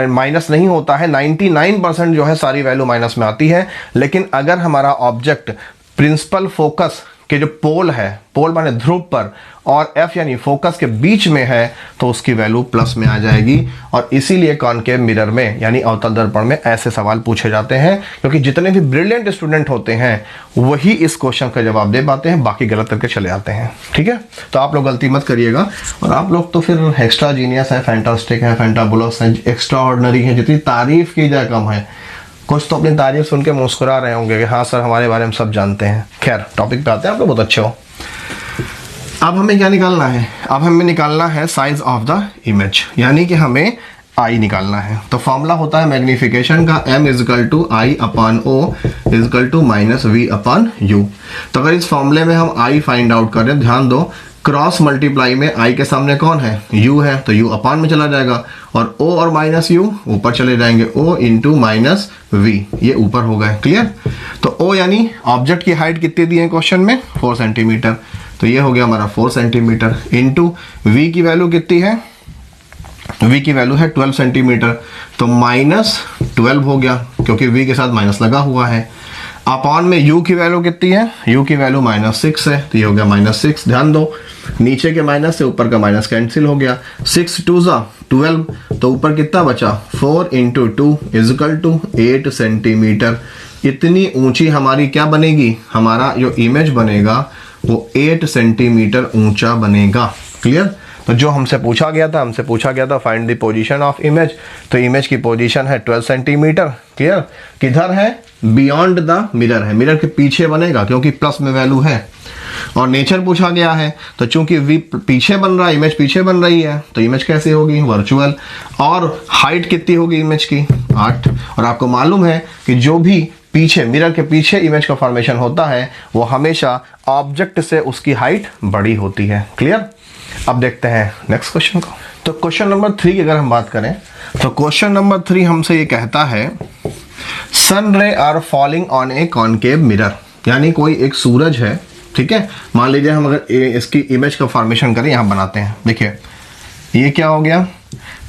माइनस नहीं होता है, 99% जो है सारी वैल्यू माइनस में आती है। लेकिन अगर हमारा ऑब्जेक्ट प्रिंसिपल फोकस के जो पोल है, पोल माने ध्रुव पर, और f यानी फोकस के बीच में है तो उसकी वैल्यू प्लस में आ जाएगी। और इसीलिए कॉनकेव मिरर में यानी अवतल दर्पण में ऐसे सवाल पूछे जाते हैं, क्योंकि जितने भी ब्रिलियंट स्टूडेंट होते हैं वही इस क्वेश्चन का जवाब दे पाते हैं, बाकी गलत करके चले आते हैं। ठीक है, तो आप लोग गलती मत करिएगा। और आप लोग तो फिर एक्स्ट्रा जीनियस है, फैंटास्टिक है, फैंटाबुलस है, एक्स्ट्रा ऑर्डिनरी है, जितनी तारीफ की जाए कम है। कुछ तो अपनी तारीफ सुन के मुस्कुरा रहे होंगे कि हाँ सर हमारे बारे में सब जानते हैं। खैर टॉपिक पे आते हैं, आप लोग बहुत अच्छे हो। अब हमें क्या निकालना है? अब हमें निकालना है साइज ऑफ द इमेज, यानी कि हमें आई निकालना है। तो फॉर्मूला होता है मैग्निफिकेशन का m is equal to I upon O is equal to -v/u। तो अगर इस फॉर्मूले में हम आई फाइंड आउट करें, ध्यान दो क्रॉस मल्टीप्लाई में आई के सामने कौन है? u है, तो u अपान में चला जाएगा और o और -u ऊपर चले जाएंगे। o इंटू -v ये ऊपर हो गए। क्लियर? तो o यानी ऑब्जेक्ट की हाइट कितनी दी है क्वेश्चन में? 4 सेंटीमीटर, तो ये हो गया हमारा 4 सेंटीमीटर इंटू v की वैल्यू कितनी है? v की वैल्यू है 12 सेंटीमीटर, तो -12 हो गया क्योंकि v के साथ माइनस लगा हुआ है। अपॉन में u की वैल्यू कितनी है? u की वैल्यू -6 है, तो ये हो गया -6। ध्यान दो नीचे के माइनस से ऊपर का माइनस कैंसिल हो गया। 6 2 12, तो ऊपर कितना बचा? 4 इंटू 2 इजकल टू 8 सेंटीमीटर। इतनी ऊंची हमारी क्या बनेगी? हमारा जो इमेज बनेगा वो 8 सेंटीमीटर ऊंचा बनेगा। क्लियर? तो जो हमसे पूछा गया था find the position of image, तो इमेज की पोजीशन है 12 सेंटीमीटर। क्लियर? किधर है? बियॉन्ड द मिरर है, मिरर के पीछे बनेगा क्योंकि प्लस में वैल्यू है। और नेचर पूछा गया है, तो चूंकि v पीछे बन रहा है, इमेज पीछे बन रही है, तो इमेज कैसे होगी, वर्चुअल। और हाइट कितनी होगी इमेज की, 8। और आपको मालूम है कि जो भी पीछे मिरर के पीछे इमेज का फॉर्मेशन होता है वो हमेशा ऑब्जेक्ट से उसकी हाइट बड़ी होती है। क्लियर। अब देखते हैं नेक्स्ट क्वेश्चन को। तो क्वेश्चन नंबर 3 की अगर हम बात करें तो क्वेश्चन नंबर 3 हमसे ये कहता है sun ray are falling on a concave mirror, यानी कोई एक सूरज है, ठीक है। मान लीजिए हम अगर इसकी इमेज का फॉर्मेशन करें, यहां बनाते हैं। देखिए ये क्या हो गया,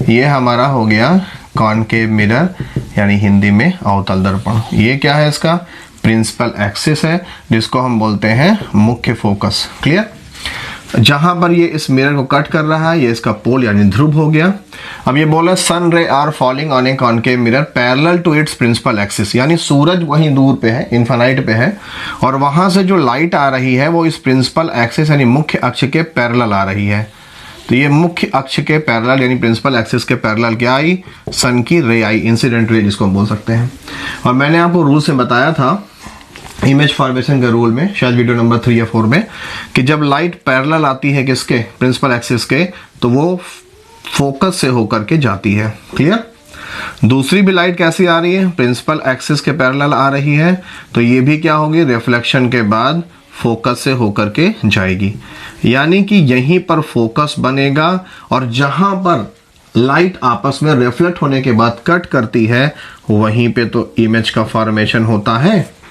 ये हमारा हो गया कॉनकेव मिरर, यानी हिंदी में अवतल दर्पण। ये क्या है, इसका प्रिंसिपल एक्सिस है, जिसको हम बोलते हैं मुख्य फोकस। क्लियर। जहां पर ये इस मिरर को कट कर रहा है, ये इसका पोल यानी ध्रुव हो गया। अब ये बोला sun ray are falling on a concave mirror parallel to its principal axis, यानी सूरज वहीं दूर पे है, इन्फिनाइट पे है, और वहां से जो लाइट आ रही है वो इस प्रिंसिपल एक्सिस यानी मुख्य अक्ष के पैरेलल आ रही है। तो ये मुख्य अक्ष के पैरेलल यानी प्रिंसिपल एक्सिस के पैरेलल क्या आई, सन की रे आई, इंसिडेंट रे जिसको हम बोल सकते हैं। और मैंने आपको रूल से बताया था इमेज फॉर्मेशन के रूल में, शायद वीडियो नंबर 3 या 4 में, कि जब लाइट पैरेलल आती है किसके, प्रिंसिपल एक्सिस के, तो वो फोकस से होकर के जाती है। क्लियर। दूसरी भी लाइट कैसी आ रही है, प्रिंसिपल एक्सिस के पैरेलल आ रही है, तो ये भी क्या होगी, रिफ्लेक्शन के बाद फोकस से होकर के जाएगी, यानी कि यहीं पर फोकस बनेगा और जहां पर लाइट आपस में रिफ्लेक्ट होने के बाद कट करती है वहीं पे तो इमेज का फॉर्मेशन होता है।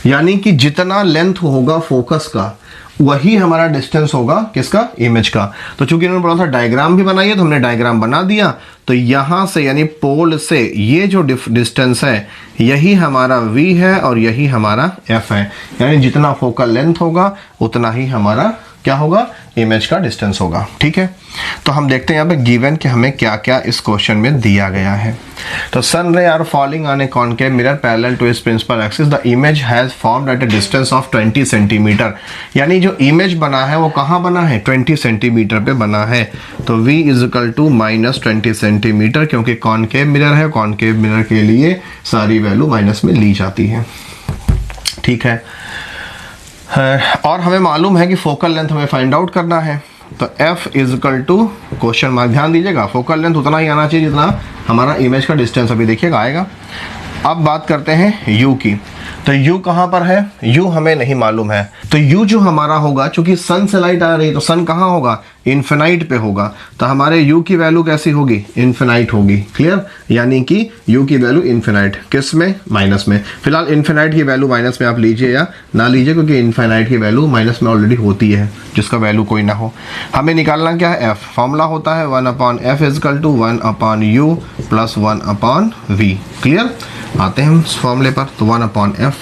यानी कि जितना लेंथ होगा फोकस का वही हमारा डिस्टेंस होगा किसका, इमेज का। तो चूंकि इन्होंने बोला था डायग्राम भी बनाइए, तो हमने डायग्राम बना दिया। तो यहां से यानी पोल से ये जो डिस्टेंस है यही हमारा v है और यही हमारा f है, यानी जितना फोकल लेंथ होगा उतना ही हमारा क्या होगा, इमेज का डिस्टेंस होगा। ठीक है। तो हम देखते हैं यहाँ पे गिवन कि हमें क्या क्या इस क्वेश्चन में दिया गया है। तो sun ray are falling on a concave mirror parallel to its principal axis, the image has formed at a distance of 20 centimetre, यानी जो इमेज बना है वो कहाँ बना है, 20 सेंटीमीटर पे बना है। तो v is equal to -20 centimetre, क्योंकि कॉनकेव मिरर है, कॉनकेव मिरर के लिए सारी वैल्यू माइनस में ली जाती है। ठीक है। और हमें मालूम है कि फोकल लेंथ हमें फाइंड आउट करना है, तो f is equal to question mark, ध्यान दीजिएगा फोकल लेंथ उतना ही आना चाहिए जितना हमारा इमेज का डिस्टेंस अभी देखिएगा आएगा। अब बात करते हैं u की, तो u कहाँ पर है, u हमें नहीं मालूम है। तो u जो हमारा होगा, चूंकि सन से लाइट आ रही है तो सन कहाँ होगा, इन्फिनाइट पे होगा, तो हमारे u की वैल्यू कैसी होगी, इन्फिनाइट होगी। क्लियर। यानी कि u की वैल्यू इन्फिनाइट, किस में, माइनस में। फिलहाल इन्फिनाइट की वैल्यू माइनस में आप लीजिए या ना लीजिए, क्योंकि इन्फिनाइट की वैल्यू माइनस में ऑलरेडी होती है, जिसका वैल्यू कोई ना हो। हमें निकालना क्या है, f। फॉर्मूला होता है 1/f is equal to 1/u plus 1/v। Clear. आते हैं हम इस फॉर्मूले पर, तो 1/f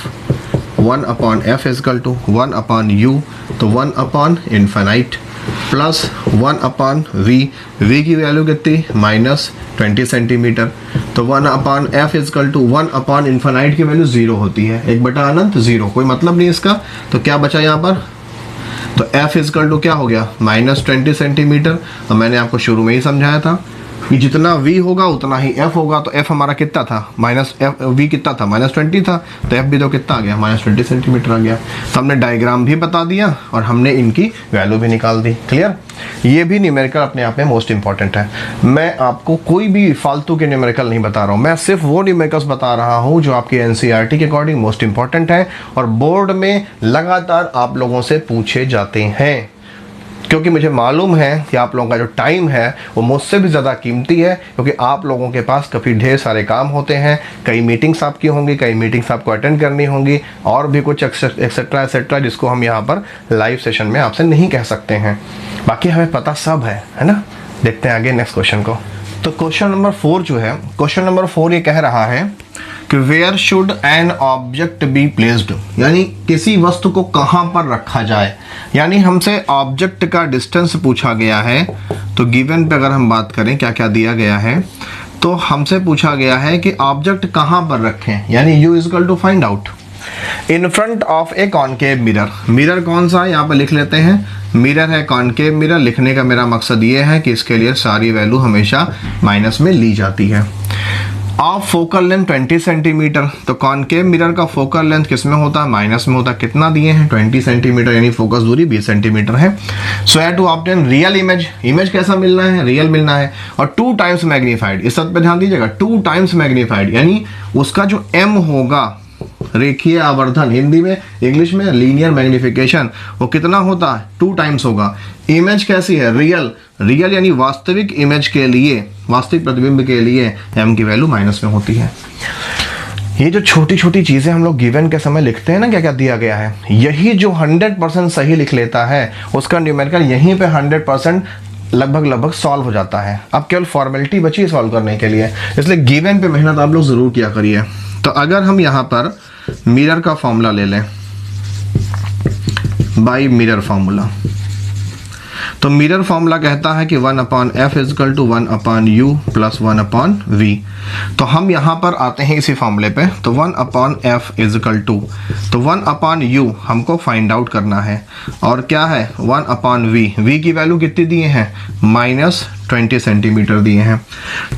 is equal to 1/u, तो 1/इन्फिनाइट प्लस 1/v, v की वैल्यू कितनी, -20 सेंटीमीटर। तो 1/f इज इक्वल टू 1/इन्फिनाइट की वैल्यू 0 होती है, 1/अनंत 0, कोई मतलब नहीं इसका। तो क्या बचा यहाँ पर, तो f इज इक्वल टू क्या हो गया, -20 सेंटीमीटर। और मैंने आपको शुरू में ही समझाया था कि जितना v होगा उतना ही f होगा। तो f हमारा कितना था, v कितना था, -20 था, तो f भी तो कितना आ गया, -20 सेंटीमीटर आ गया। तो हमने डायग्राम भी बता दिया और हमने इनकी वैल्यू भी निकाल दी। क्लियर। ये भी न्यूमेरिकल अपने आप में मोस्ट इंपॉर्टेंट है। मैं आपको कोई भी फालतू के न्यूमेरिकल नहीं बता रहा हूँ, मैं सिर्फ वो न्यूमेरिकल्स बता रहा हूँ जो आपके एनसीईआरटी के अकॉर्डिंग मोस्ट इंपॉर्टेंट है और बोर्ड में लगातार आप लोगों से पूछे जाते हैं। क्योंकि मुझे मालूम है कि आप लोगों का जो टाइम है वो मुझसे भी ज़्यादा कीमती है, क्योंकि आप लोगों के पास काफ़ी ढेर सारे काम होते हैं, कई मीटिंग्स आपकी होंगी, कई मीटिंग्स आपको अटेंड करनी होंगी और भी कुछ एक्सेट्रा एक्सेट्रा, जिसको हम यहाँ पर लाइव सेशन में आपसे नहीं कह सकते हैं। बाकी हमें पता सब है ना। देखते हैं आगे नेक्स्ट क्वेश्चन को। तो क्वेश्चन नंबर 4 जो है, क्वेश्चन नंबर 4 ये कह रहा है कि where should an object be placed, यानी किसी वस्तु को कहाँ पर रखा जाए। यानी हमसे ऑब्जेक्ट का डिस्टेंस पूछा गया है। तो गिवन पे अगर हम बात करें क्या क्या दिया गया है, तो हमसे पूछा गया है कि ऑब्जेक्ट कहाँ पर रखें, यानी u is equal to find out in front of a concave mirror. Mirror कौन सा है, यहाँ पर लिख लेते हैं, मिरर है कॉनकेव मिरर। लिखने का मेरा मकसद ये है कि इसके लिए सारी वैल्यू हमेशा माइनस में ली जाती है। ऑफ फोकल लेंथ 20 सेंटीमीटर, तो कॉनकेव मिरर का फोकल लेंथ किस में होता है, माइनस में होता है। कितना दिए हैं 20 सेंटीमीटर, यानी फोकस दूरी 20 सेंटीमीटर है। सो है to obtain real image, image कैसा मिलना है, रियल मिलना है, और 2 टाइम्स मैग्नीफाइड। इस सब पे ध्यान दीजिएगा, 2 टाइम्स मैग्नीफाइड, यानी उसका जो m होगा, रेखीय आवर्धन, हिंदी में इंग्लिश में लीनियर मैग्निफिकेशन, वो कितना होता है 2 टाइम्स होगा। इमेज कैसी है, रियल, रियल यानी वास्तविक इमेज के लिए, वास्तविक प्रतिबिंब के लिए m की वैल्यू माइनस में होती है। ये जो छोटी छोटी चीजें हम लोग गिवन के समय लिखते हैं ना, क्या क्या दिया गया है, यही जो 100% सही लिख लेता है उसका न्यूमेरिकल यहीं पे 100% लगभग सॉल्व हो जाता है। अब केवल फॉर्मेलिटी बची है सॉल्व करने के लिए, इसलिए गिवन पे मेहनत आप लोग जरूर किया करिए। तो अगर हम यहाँ पर मिरर का फॉर्मूला ले लें, बाई मिरर फॉर्मूला, तो मिरर फॉर्मूला कहता है कि 1/f is equal to 1/u plus 1/v। तो हम यहां पर आते हैं इसी फॉर्मूले पे, तो 1/f इजकल टू, तो 1/u हमको फाइंड आउट करना है, और क्या है 1/v, v की वैल्यू कितनी दिए हैं, -20 सेंटीमीटर दिए हैं।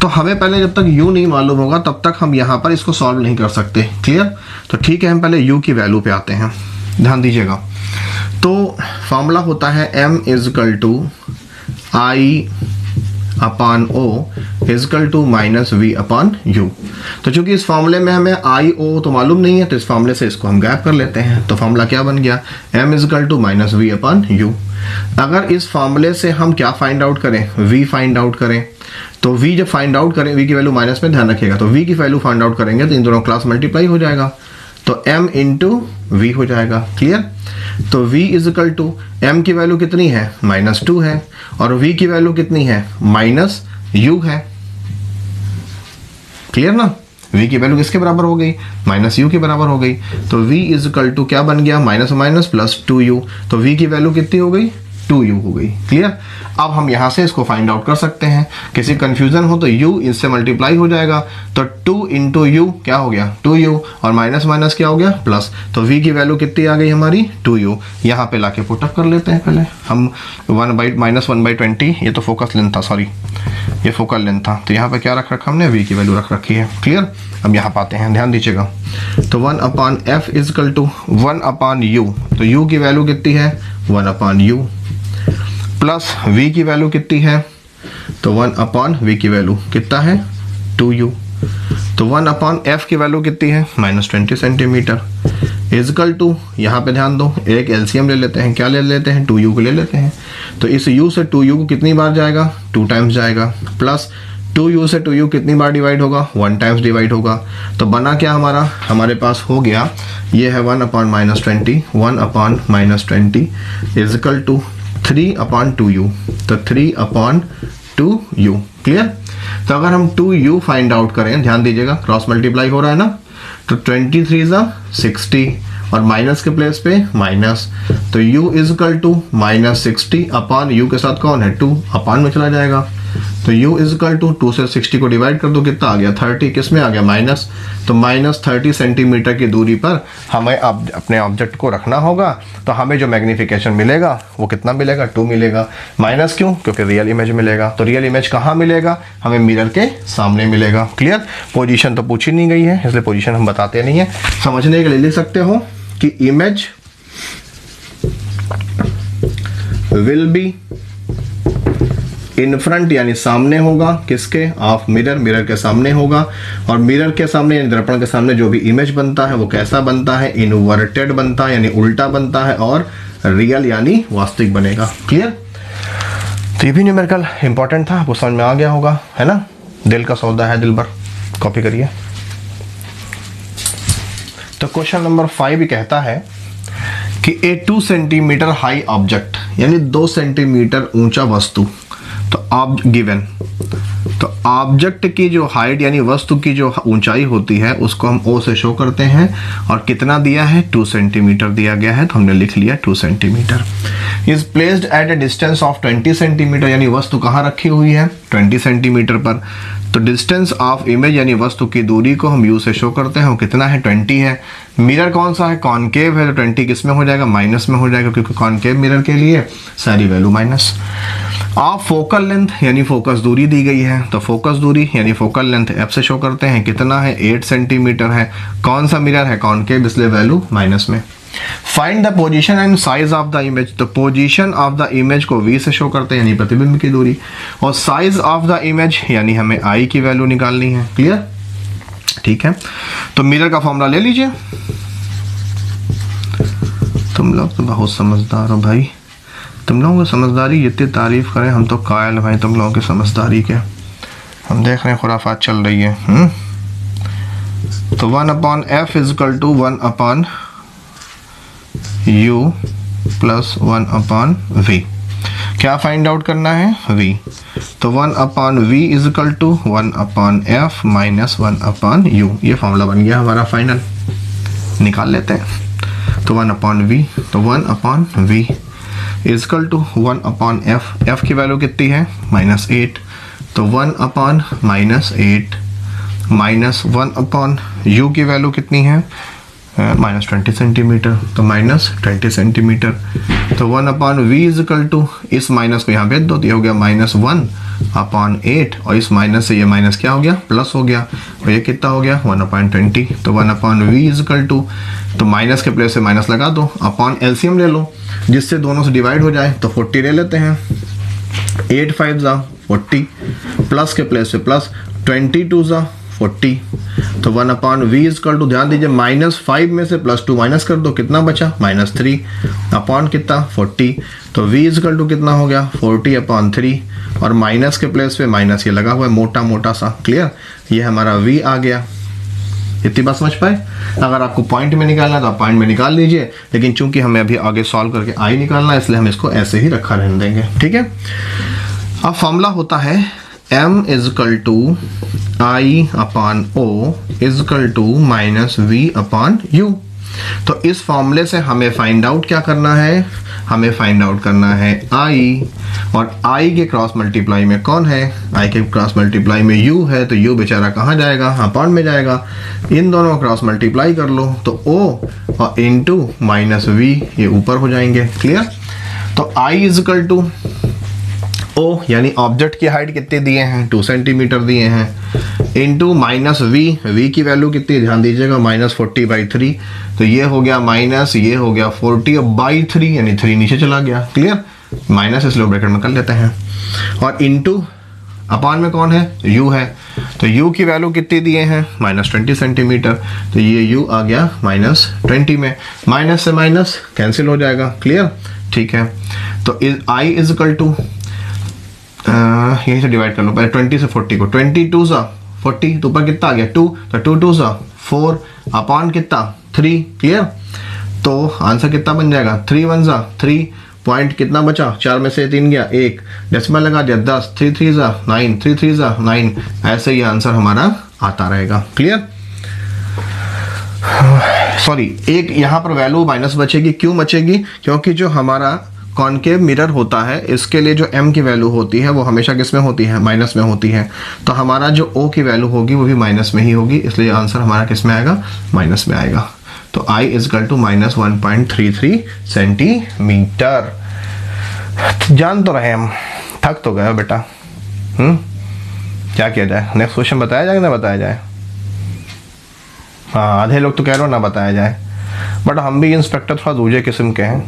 तो हमें पहले जब तक u नहीं मालूम होगा तब तक हम यहाँ पर इसको सॉल्व नहीं कर सकते, क्लियर। तो ठीक है, हम पहले u की वैल्यू पे आते हैं, ध्यान दीजिएगा। तो फॉर्मूला होता है m is equal to I/O is equal to -v/u। तो चूंकि इस फॉर्मूले में हमें I/O तो मालूम नहीं है, तो इस फॉर्मूले से इसको हम गैप कर लेते हैं। तो फॉर्मूला क्या बन गया, m इजकल टू -v/u। अगर इस फॉर्मूले से हम क्या फाइंड आउट करें, v फाइंड आउट करें, तो v जब फाइंड आउट करें, v की वैल्यू माइनस में, ध्यान रखिएगा, तो v की वैल्यू फाइंड आउट करेंगे तो इन दोनों क्लास मल्टीप्लाई हो जाएगा, तो m इंटू v हो जाएगा, क्लियर। तो v इजकल टू m की वैल्यू कितनी है, -2 है, और v की वैल्यू कितनी है, -u है, क्लियर ना। v की वैल्यू किसके बराबर हो गई, -u के बराबर हो गई। तो v इजकल टू क्या बन गया, माइनस प्लस 2u, तो v की वैल्यू कितनी हो गई, 2u हो गई, क्लियर। अब हम यहां से इसको फाइंड आउट कर सकते हैं, किसी कंफ्यूजन हो तो u इससे मल्टीप्लाई हो जाएगा, तो 2 इंटू यू क्या हो गया 2u, और माइनस माइनस क्या हो गया प्लस, तो v की वैल्यू कितनी आ गई हमारी 2u। यहाँ पे लाके पुटअप कर लेते हैं, पहले हम -1/20, ये तो फोकस लेंथ था, सॉरी ये फोकल लेंथ था, तो यहाँ पे क्या रख रखा हमने, v की वैल्यू रख रखी है, क्लियर। अब यहाँ पाते हैं, ध्यान दीजिएगा, तो 1/f इजकल टू 1/u, तो u की वैल्यू कितनी है 1/u, प्लस v की वैल्यू कितनी है, तो 1/v की वैल्यू कितना है 2u, तो 1/f की वैल्यू कितनी है -20 सेंटीमीटर, इजकल टू, यहाँ पे ध्यान दो, एक एलसीएम ले लेते हैं, क्या ले लेते हैं 2u को ले लेते हैं, तो इस u से 2u को कितनी बार जाएगा 2 टाइम्स जाएगा, प्लस 2u से 2u कितनी बार डिवाइड होगा 1 टाइम्स डिवाइड होगा, तो बना क्या हमारा, हमारे पास हो गया ये है 1/-20, 1/-20 इजकल टू 3/2u, तो 3/2u, क्लियर। तो अगर हम 2u फाइंड आउट करें, ध्यान दीजिएगा क्रॉस मल्टीप्लाई हो रहा है ना, तो 23 = 60, और माइनस के प्लेस पे माइनस, तो u इजकल टू -60/u के साथ कौन है 2, अपान में चला जाएगा, तो u इजकल टू 2 से 60 को डिवाइड कर दो, कितना आ गया 30, किस में आ गया माइनस, तो -30 सेंटीमीटर की दूरी पर हमें अब अपने ऑब्जेक्ट को रखना होगा, तो हमें जो मैग्नीफिकेशन मिलेगा वो कितना मिलेगा 2 मिलेगा, माइनस क्यों, क्योंकि रियल इमेज मिलेगा। तो रियल इमेज कहाँ मिलेगा, हमें मिरर के सामने मिलेगा, क्लियर। पोजीशन तो पूछी नहीं गई है, इसलिए पोजीशन हम बताते नहीं है, समझने के लिए लिख सकते हो कि image will be in front, यानी सामने होगा, किसके, ऑफ मिरर, मिरर के सामने होगा, और मिरर के सामने यानी दर्पण के सामने जो भी इमेज बनता है वो कैसा बनता है, इनवर्टेड बनता है यानी उल्टा बनता है, और रियल यानी वास्तविक बनेगा, क्लियर। तो ये भी न्यूमेरिकल इंपॉर्टेंट था, वो समझ में आ गया होगा, है ना। दिल का सौदा है दिल भर, कॉपी करिए। तो क्वेश्चन नंबर 5 कहता है कि ए 2 सेंटीमीटर हाई ऑब्जेक्ट, यानी 2 सेंटीमीटर ऊंचा वस्तु, तो आप गिवन, तो ऑब्जेक्ट की जो हाइट यानी वस्तु की जो ऊंचाई होती है उसको हम O से शो करते हैं, और कितना दिया है 2 सेंटीमीटर दिया गया है, तो हमने लिख लिया 2 centimetre. Is placed at a distance of 20 centimetre, यानी वस्तु कहाँ रखी हुई है 20 सेंटीमीटर पर, तो डिस्टेंस ऑफ इमेज यानी वस्तु की दूरी को हम u से शो करते हैं, वो कितना है 20 है। मिरर कौन सा है, कॉनकेव है, तो 20 किस में हो जाएगा माइनस में हो जाएगा, क्योंकि कॉनकेव मिरर के लिए सारी वैल्यू माइनस। आप फोकल लेंथ यानी फोकस दूरी दी गई है, तो फोकस दूरी यानी फोकल लेंथ एफ से शो करते हैं, कितना है 8 सेंटीमीटर है। कौन सा मिरर है, कॉनकेव, इसलिए वैल्यू माइनस में। Find the position and size of the image, तो पोजीशन ऑफ द इमेज को v से शो करते हैं यानी प्रतिबिंब की दूरी, और साइज ऑफ द इमेज यानी हमें i की वैल्यू निकालनी है। क्लियर, ठीक है। तो मिरर का फॉर्मूला ले लीजिए। तुम लोग तो बहुत समझदार हो भाई, तुम लोगों की समझदारी जितनी तारीफ करें हम तो कायल भाई तुम लोगों की समझदारी के। हम देख रहे हैं खुराफात चल रही है। तो 1/f is equal to 1/u plus 1/v। क्या फाइंड आउट करना है, v। तो 1/v is equal to 1/f minus 1/u। ये फॉर्मूला बन गया हमारा फाइनल, निकाल लेते हैं। तो 1/v, तो 1/v is equal to 1/f, f की वैल्यू कितनी है -8, तो 1/-8 माइनस 1/u की वैल्यू कितनी है -20 सेंटीमीटर, तो -20 सेंटीमीटर। तो 1/v इजकल टू, इस माइनस को यहाँ भेज दो, तो ये हो गया -1/8, और इस माइनस से ये माइनस क्या हो गया, प्लस हो गया, और ये कितना हो गया 1/20। तो 1/v इजकल टू, तो माइनस के प्लेस से माइनस लगा दो, अपॉन एलसीएम ले लो जिससे दोनों से डिवाइड हो जाए, तो 40 ले लेते हैं। 8 5 40, प्लस के प्लेस से प्लस, 22 40। तो 1/v इजकल टू, ध्यान दीजिए -5 में से +2 माइनस कर दो, कितना बचा -3, अपॉन कितना 40। तो v इजकल टू कितना हो गया 40/3, और माइनस के प्लेस पे माइनस ये लगा हुआ है मोटा मोटा सा। क्लियर, ये हमारा v आ गया। इतनी बात समझ पाए। अगर आपको पॉइंट में निकालना है तो आप पॉइंट में निकाल लीजिए, लेकिन चूंकि हमें अभी आगे सॉल्व करके i निकालना है इसलिए हम इसको ऐसे ही रखा रहने देंगे। ठीक है, अब फॉर्मूला होता है m is equal to I/O is equal to -v/u। तो इस फॉर्मूले से हमें फाइंड आउट क्या करना है, हमें फाइंड आउट करना है i, और i के क्रॉस मल्टीप्लाई में कौन है, i के क्रॉस मल्टीप्लाई में u है, तो u बेचारा कहाँ जाएगा, अपॉन में जाएगा। इन दोनों को क्रॉस मल्टीप्लाई कर लो तो o और इनटू -v ये ऊपर हो जाएंगे। क्लियर, तो i इजकल टू o यानी ऑब्जेक्ट की हाइट कितनी दिए हैं 2 सेंटीमीटर दिए हैं, इंटू -v की वैल्यू कितनी ध्यान दीजिएगा -40/3, तो ये हो गया माइनस, ये हो गया 40/3 यानी 3 नीचे चला गया। क्लियर, माइनस इसलिए ब्रैकेट में कर लेते हैं, और इंटू अपॉन में कौन है, u है, तो u की वैल्यू कितनी दिए हैं -20 सेंटीमीटर, तो ये u आ गया -20 में, माइनस से माइनस कैंसिल हो जाएगा। क्लियर, ठीक है। तो i इजकल टू, यहीं से डिवाइड कर लो पहले 20 से 40 को, 22 40, तो ऊपर कितना आ गया 2, तो 2 2 4 अपॉन कितना 3। क्लियर, तो आंसर कितना बन जाएगा 3 1 3, पॉइंट कितना बचा, 4 में से 3 गया 1, डेसिमल लगा दिया 10, 3 3 9, 3 3 9, ऐसे ही आंसर हमारा आता रहेगा। क्लियर, सॉरी एक यहाँ पर वैल्यू माइनस बचेगी, क्यों बचेगी, क्योंकि जो हमारा कॉनकेव मिरर होता है इसके लिए जो m की वैल्यू होती है वो हमेशा किस में होती है, माइनस में होती है, तो हमारा जो o की वैल्यू होगी वो भी माइनस में ही होगी, इसलिए आंसर हमारा किस में आएगा, माइनस में आएगा। तो i इजकल टू -1.33 सेंटीमीटर। जान तो रहे हम, थक तो गए बेटा। क्या किया जाए, नेक्स्ट क्वेश्चन बताया जाए ना बताया जाए, हाँ आधे लोग तो कह रहे हो ना बताया जाए, बट हम भी इंस्पेक्टर थोड़ा दूसरे किस्म के हैं,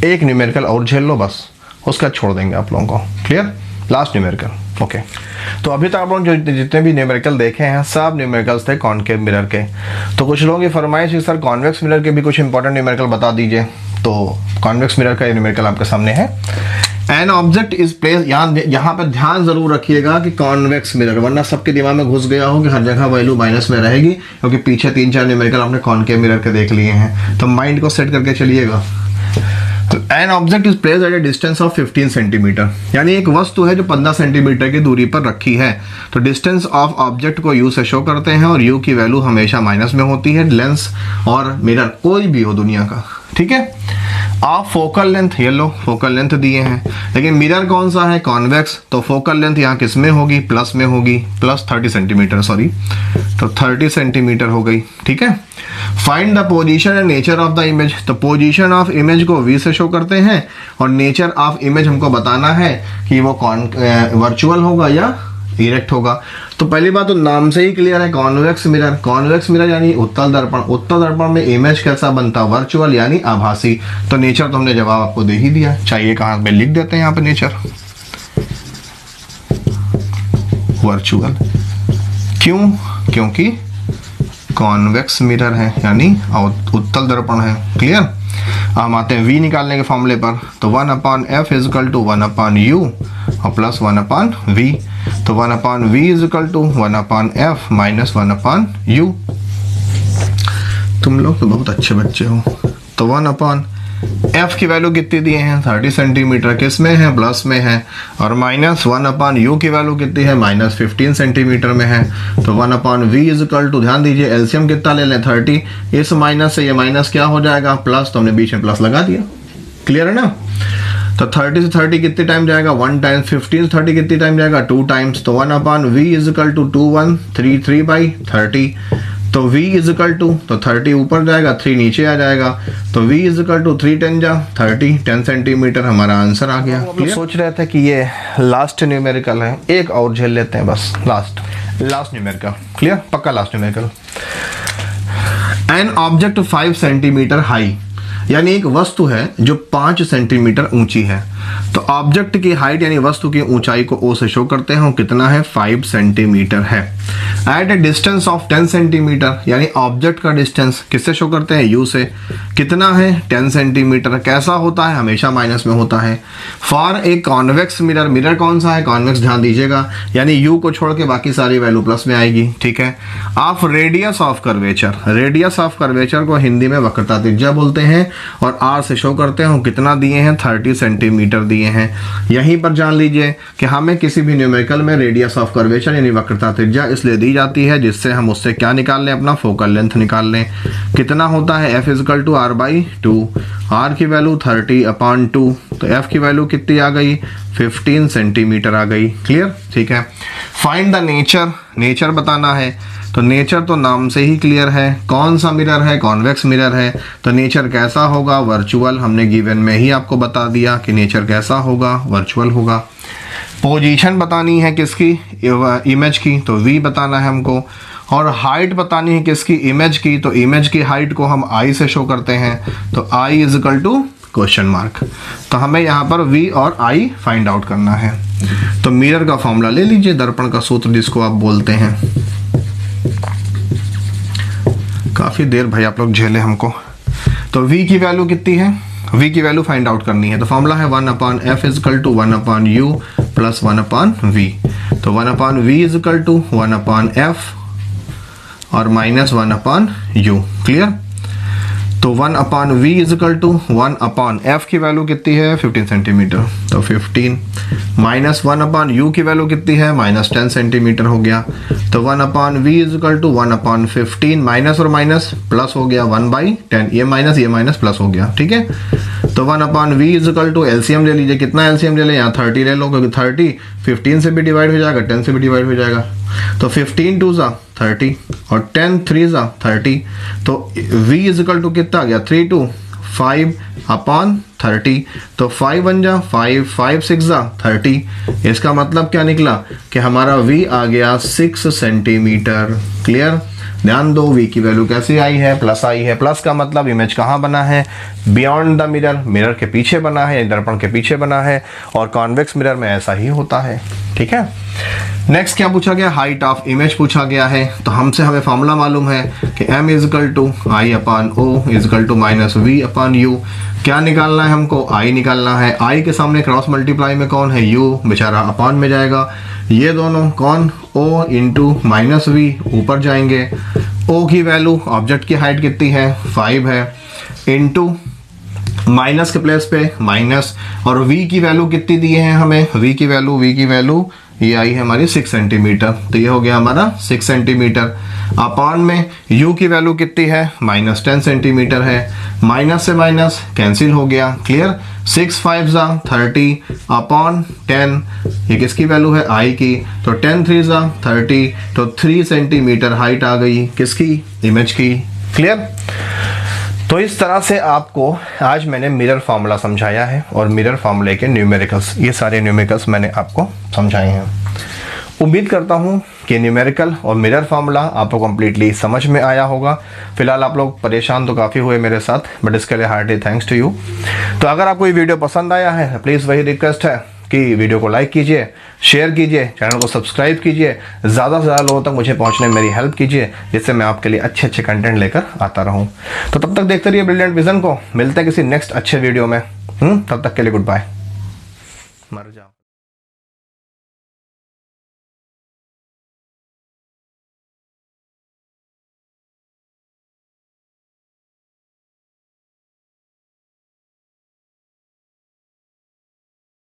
एक न्यूमेरिकल और झेल लो बस, उसका छोड़ देंगे आप लोगों को। Clear, last numerical. ओके, तो अभी तक आप लोग जो जितने भी न्यूमेरिकल देखे हैं सब न्यूमेरिकल्स थे कॉनकेव मिरर के। तो कुछ लोगों की फरमाइश है सर कॉन्वेक्स मिरर के भी कुछ इंपॉर्टेंट न्यूमेरिकल बता दीजिए, तो कॉन्वेक्स मिरर का न्यूमेरिकल आपके सामने है। एन ऑब्जेक्ट इज प्लेस, यहाँ पर ध्यान जरूर रखिएगा कि कॉन्वेक्स मिरर, वरना सबके दिमाग में घुस गया हो कि हर जगह वैल्यू माइनस में रहेगी, क्योंकि पीछे 3-4 न्यूमेरिकल आपने कॉनकेव मिरर के देख लिए हैं, तो माइंड को सेट करके चलिएगा। तो an object is place at a distance of 15 centimetre, यानी एक वस्तु है जो 15 सेंटीमीटर की दूरी पर रखी है, तो डिस्टेंस ऑफ ऑब्जेक्ट को u से शो करते हैं, और u की वैल्यू हमेशा माइनस में होती है, लेंस और मिरर कोई भी हो दुनिया का। ठीक है, आप फोकल लेंथ, ये लो फोकल लेंथ दिए हैं, लेकिन मिरर कौन सा है, कॉन्वेक्स, तो फोकल लेंथ यहाँ किस में होगी, प्लस में होगी, प्लस 30 सेंटीमीटर, सॉरी, तो 30 सेंटीमीटर हो गई। ठीक है, find the position and nature of the image. तो पोजीशन ऑफ इमेज को V से शो करते हैं और नेचर ऑफ इमेज हमको बताना है कि वो वर्चुअल होगा या इरेक्ट होगा। तो पहली बात तो नाम से ही क्लियर है, कॉन्वेक्स मिरर। कॉन्वेक्स मिरर यानी उत्तल दर्पण। उत्तल दर्पण में इमेज कैसा बनता, वर्चुअल यानी आभासी। तो नेचर तो हमने जवाब आपको दे ही दिया, चाहिए कहाँ पे लिख देते हैं यहाँ पे नेचर, वर्चुअल। क्यों? क्योंकि कॉन्वेक्स मिरर है यानी उत्तल दर्पण है। क्लियर। हम आते हैं V निकालने के फॉर्मूले पर। तो 1/f is equal to 1/u और प्लस 1/v। तो 1/v is equal to 1/f minus 1/u। तुम लोग तो बहुत अच्छे बच्चे हो। तो 1/f की वैल्यू कितनी दिए हैं, 30 सेंटीमीटर, किस में है, प्लस में है। और माइनस 1/u की वैल्यू कितनी है, माइनस 15 सेंटीमीटर में है। तो 1/v इज इक्वल टू, ध्यान दीजिए एलसीएम कितना ले लें, 30। इस माइनस से ये माइनस क्या हो जाएगा, प्लस। तो हमने बीच में प्लस लगा दिया। क्लियर है ना। तो 30 से 30 कितने टाइम जाएगा, 1 टाइम्स। 15 से 30 कितने टाइम जाएगा, 2 टाइम्स। तो 1/v इज इक्वल टू 2,133/30। तो v इज इक्वल टू, तो 30 ऊपर जाएगा, 3 नीचे आ जाएगा। तो v इज इक्वल टू 3 10 जा 30, 10 सेंटीमीटर हमारा आंसर आ गया। हम सोच रहे थे कि ये लास्ट न्यूमेरिकल है, एक और झेल लेते हैं बस, लास्ट न्यूमेरिकल। क्लियर, पक्का last numerical. An object 5 centimetre high, यानी एक वस्तु है जो 5 सेंटीमीटर ऊंची है। तो ऑब्जेक्ट की हाइट यानी वस्तु की ऊंचाई को O से शो करते हैं, कितना है, 5 सेंटीमीटर है। At a distance of 10 centimetre, यानी ऑब्जेक्ट का डिस्टेंस किससे शो करते हैं, U से, कितना है, 10 सेंटीमीटर। कैसा होता है, हमेशा माइनस में होता है। For a convex mirror, mirror कौन सा है, कॉन्वेक्स, ध्यान दीजिएगा, यानी U को छोड़ के बाकी सारी वैल्यू प्लस में आएगी। ठीक है। Of radius of curvature, radius of curvature को हिंदी में वक्रता त्रिज्या बोलते हैं और R से शो करते हैं, कितना दिए हैं, 30 सेंटीमीटर दिए हैं। यहीं पर जान लीजिए कि हमें किसी भी न्यूमेरिकल में रेडियस ऑफ कर्वेचर यानी वक्रता त्रिज्या इसलिए दी जाती है जिससे हम उससे क्या निकाल लें, अपना फोकल लेंथ निकाल लें। कितना होता है, f is equal to r/2। r की वैल्यू 30/2। तो f की वैल्यू कितनी आ गई, 15 सेंटीमीटर आ गई। क्लियर, ठीक है। फाइंड द नेचर, नेचर बताना है। तो नेचर तो नाम से ही क्लियर है, कौन सा मिरर है, कॉन्वेक्स मिरर है। तो नेचर कैसा होगा, वर्चुअल। हमने गिवन में ही आपको बता दिया कि नेचर कैसा होगा, वर्चुअल होगा। पोजीशन बतानी है किसकी, इमेज की, तो V बताना है हमको। और हाइट बतानी है किसकी, इमेज की। तो इमेज की हाइट को हम I से शो करते हैं। तो I is equal to question mark. तो हमें यहाँ पर V और I फाइंड आउट करना है। तो मिरर का फॉर्मूला ले लीजिए, दर्पण का सूत्र जिसको आप बोलते हैं। काफ़ी देर भाई आप लोग झेले हमको। तो V की वैल्यू कितनी है, V की वैल्यू फाइंड आउट करनी है। तो फॉर्मूला है 1/f is equal to 1/u plus 1/v। तो 1/v is equal to 1/f और माइनस 1/u। क्लियर। तो 1/v is equal to 1/f की वैल्यू कितनी है, 15 सेंटीमीटर। तो 15 माइनस 1/u की वैल्यू कितनी है, माइनस 10 सेंटीमीटर हो गया। तो 1/v is equal to 1/15, minus और माइनस प्लस हो गया 1/10, ये माइनस प्लस हो गया। ठीक है। तो 1/v is equal to, LCM ले लीजिए, कितना एलसीएम ले लें, यहाँ 30 ले लो, क्योंकि 30 15 से भी डिवाइड हो जाएगा, 10 से भी डिवाइड हो जाएगा। तो 15 2 30 और 10 3 30। तो v इज इक्वल टू कितना आ गया, 3 2 5/30। तो 5 1 जा 5, 5 6 जा 30। इसका मतलब क्या निकला कि हमारा v आ गया 6 सेंटीमीटर। क्लियर। ध्यान दो, v की वैल्यू कैसे आई है, प्लस आई है। प्लस का मतलब इमेज कहाँ बना है, बियॉन्ड द मिरर, मिरर के पीछे बना है, दर्पण के पीछे बना है। और कॉन्वेक्स मिरर में ऐसा ही होता है। ठीक है। नेक्स्ट क्या पूछा गया, हाइट ऑफ इमेज पूछा गया है। तो हमसे हमें फॉर्मूला मालूम है कि m is equal to I/O is equal to minus V/U। क्या निकालना है हमको, I निकालना है। I के सामने क्रॉस मल्टीप्लाई में कौन है, U, बेचारा अपॉन में जाएगा। ये दोनों कौन, O इंटू माइनस V, ऊपर जाएंगे। O की वैल्यू, ऑब्जेक्ट की हाइट कितनी है, 5 है, इंटू माइनस के प्लेस पे माइनस। और V की वैल्यू कितनी दी है हमें, V की वैल्यू ये आई है हमारी 6 सेंटीमीटर। तो ये हो गया हमारा 6 सेंटीमीटर। अपॉन में U की वैल्यू कितनी है, माइनस 10 सेंटीमीटर है। माइनस से माइनस कैंसिल हो गया। क्लियर। 6 5 जा 30 अपॉन 10, ये किसकी वैल्यू है, I की। तो 10 3 जा 30। तो 3 सेंटीमीटर हाइट आ गई, किसकी, इमेज की। क्लियर? तो इस तरह से आपको आज मैंने मिरर फार्मूला समझाया है और मिरर फार्मूले के न्यूमेरिकल्स, ये सारे न्यूमेरिकल्स मैंने आपको समझाए हैं। उम्मीद करता हूँ कि न्यूमेरिकल और मिरर फार्मूला आपको कंप्लीटली समझ में आया होगा। फिलहाल आप लोग परेशान तो काफ़ी हुए मेरे साथ, बट इसके लिए हार्टली थैंक्स टू यू। तो अगर आपको ये वीडियो पसंद आया है, प्लीज़ वही रिक्वेस्ट है कि वीडियो को लाइक कीजिए, शेयर कीजिए, चैनल को सब्सक्राइब कीजिए, ज़्यादा से ज़्यादा लोगों तक मुझे पहुंचने में मेरी हेल्प कीजिए, जिससे मैं आपके लिए अच्छे अच्छे कंटेंट लेकर आता रहूं। तो तब तक देखते रहिए ब्रिलियंट विजन को। मिलते हैं किसी नेक्स्ट अच्छे वीडियो में। तब तक के लिए गुड बाय। मर जा।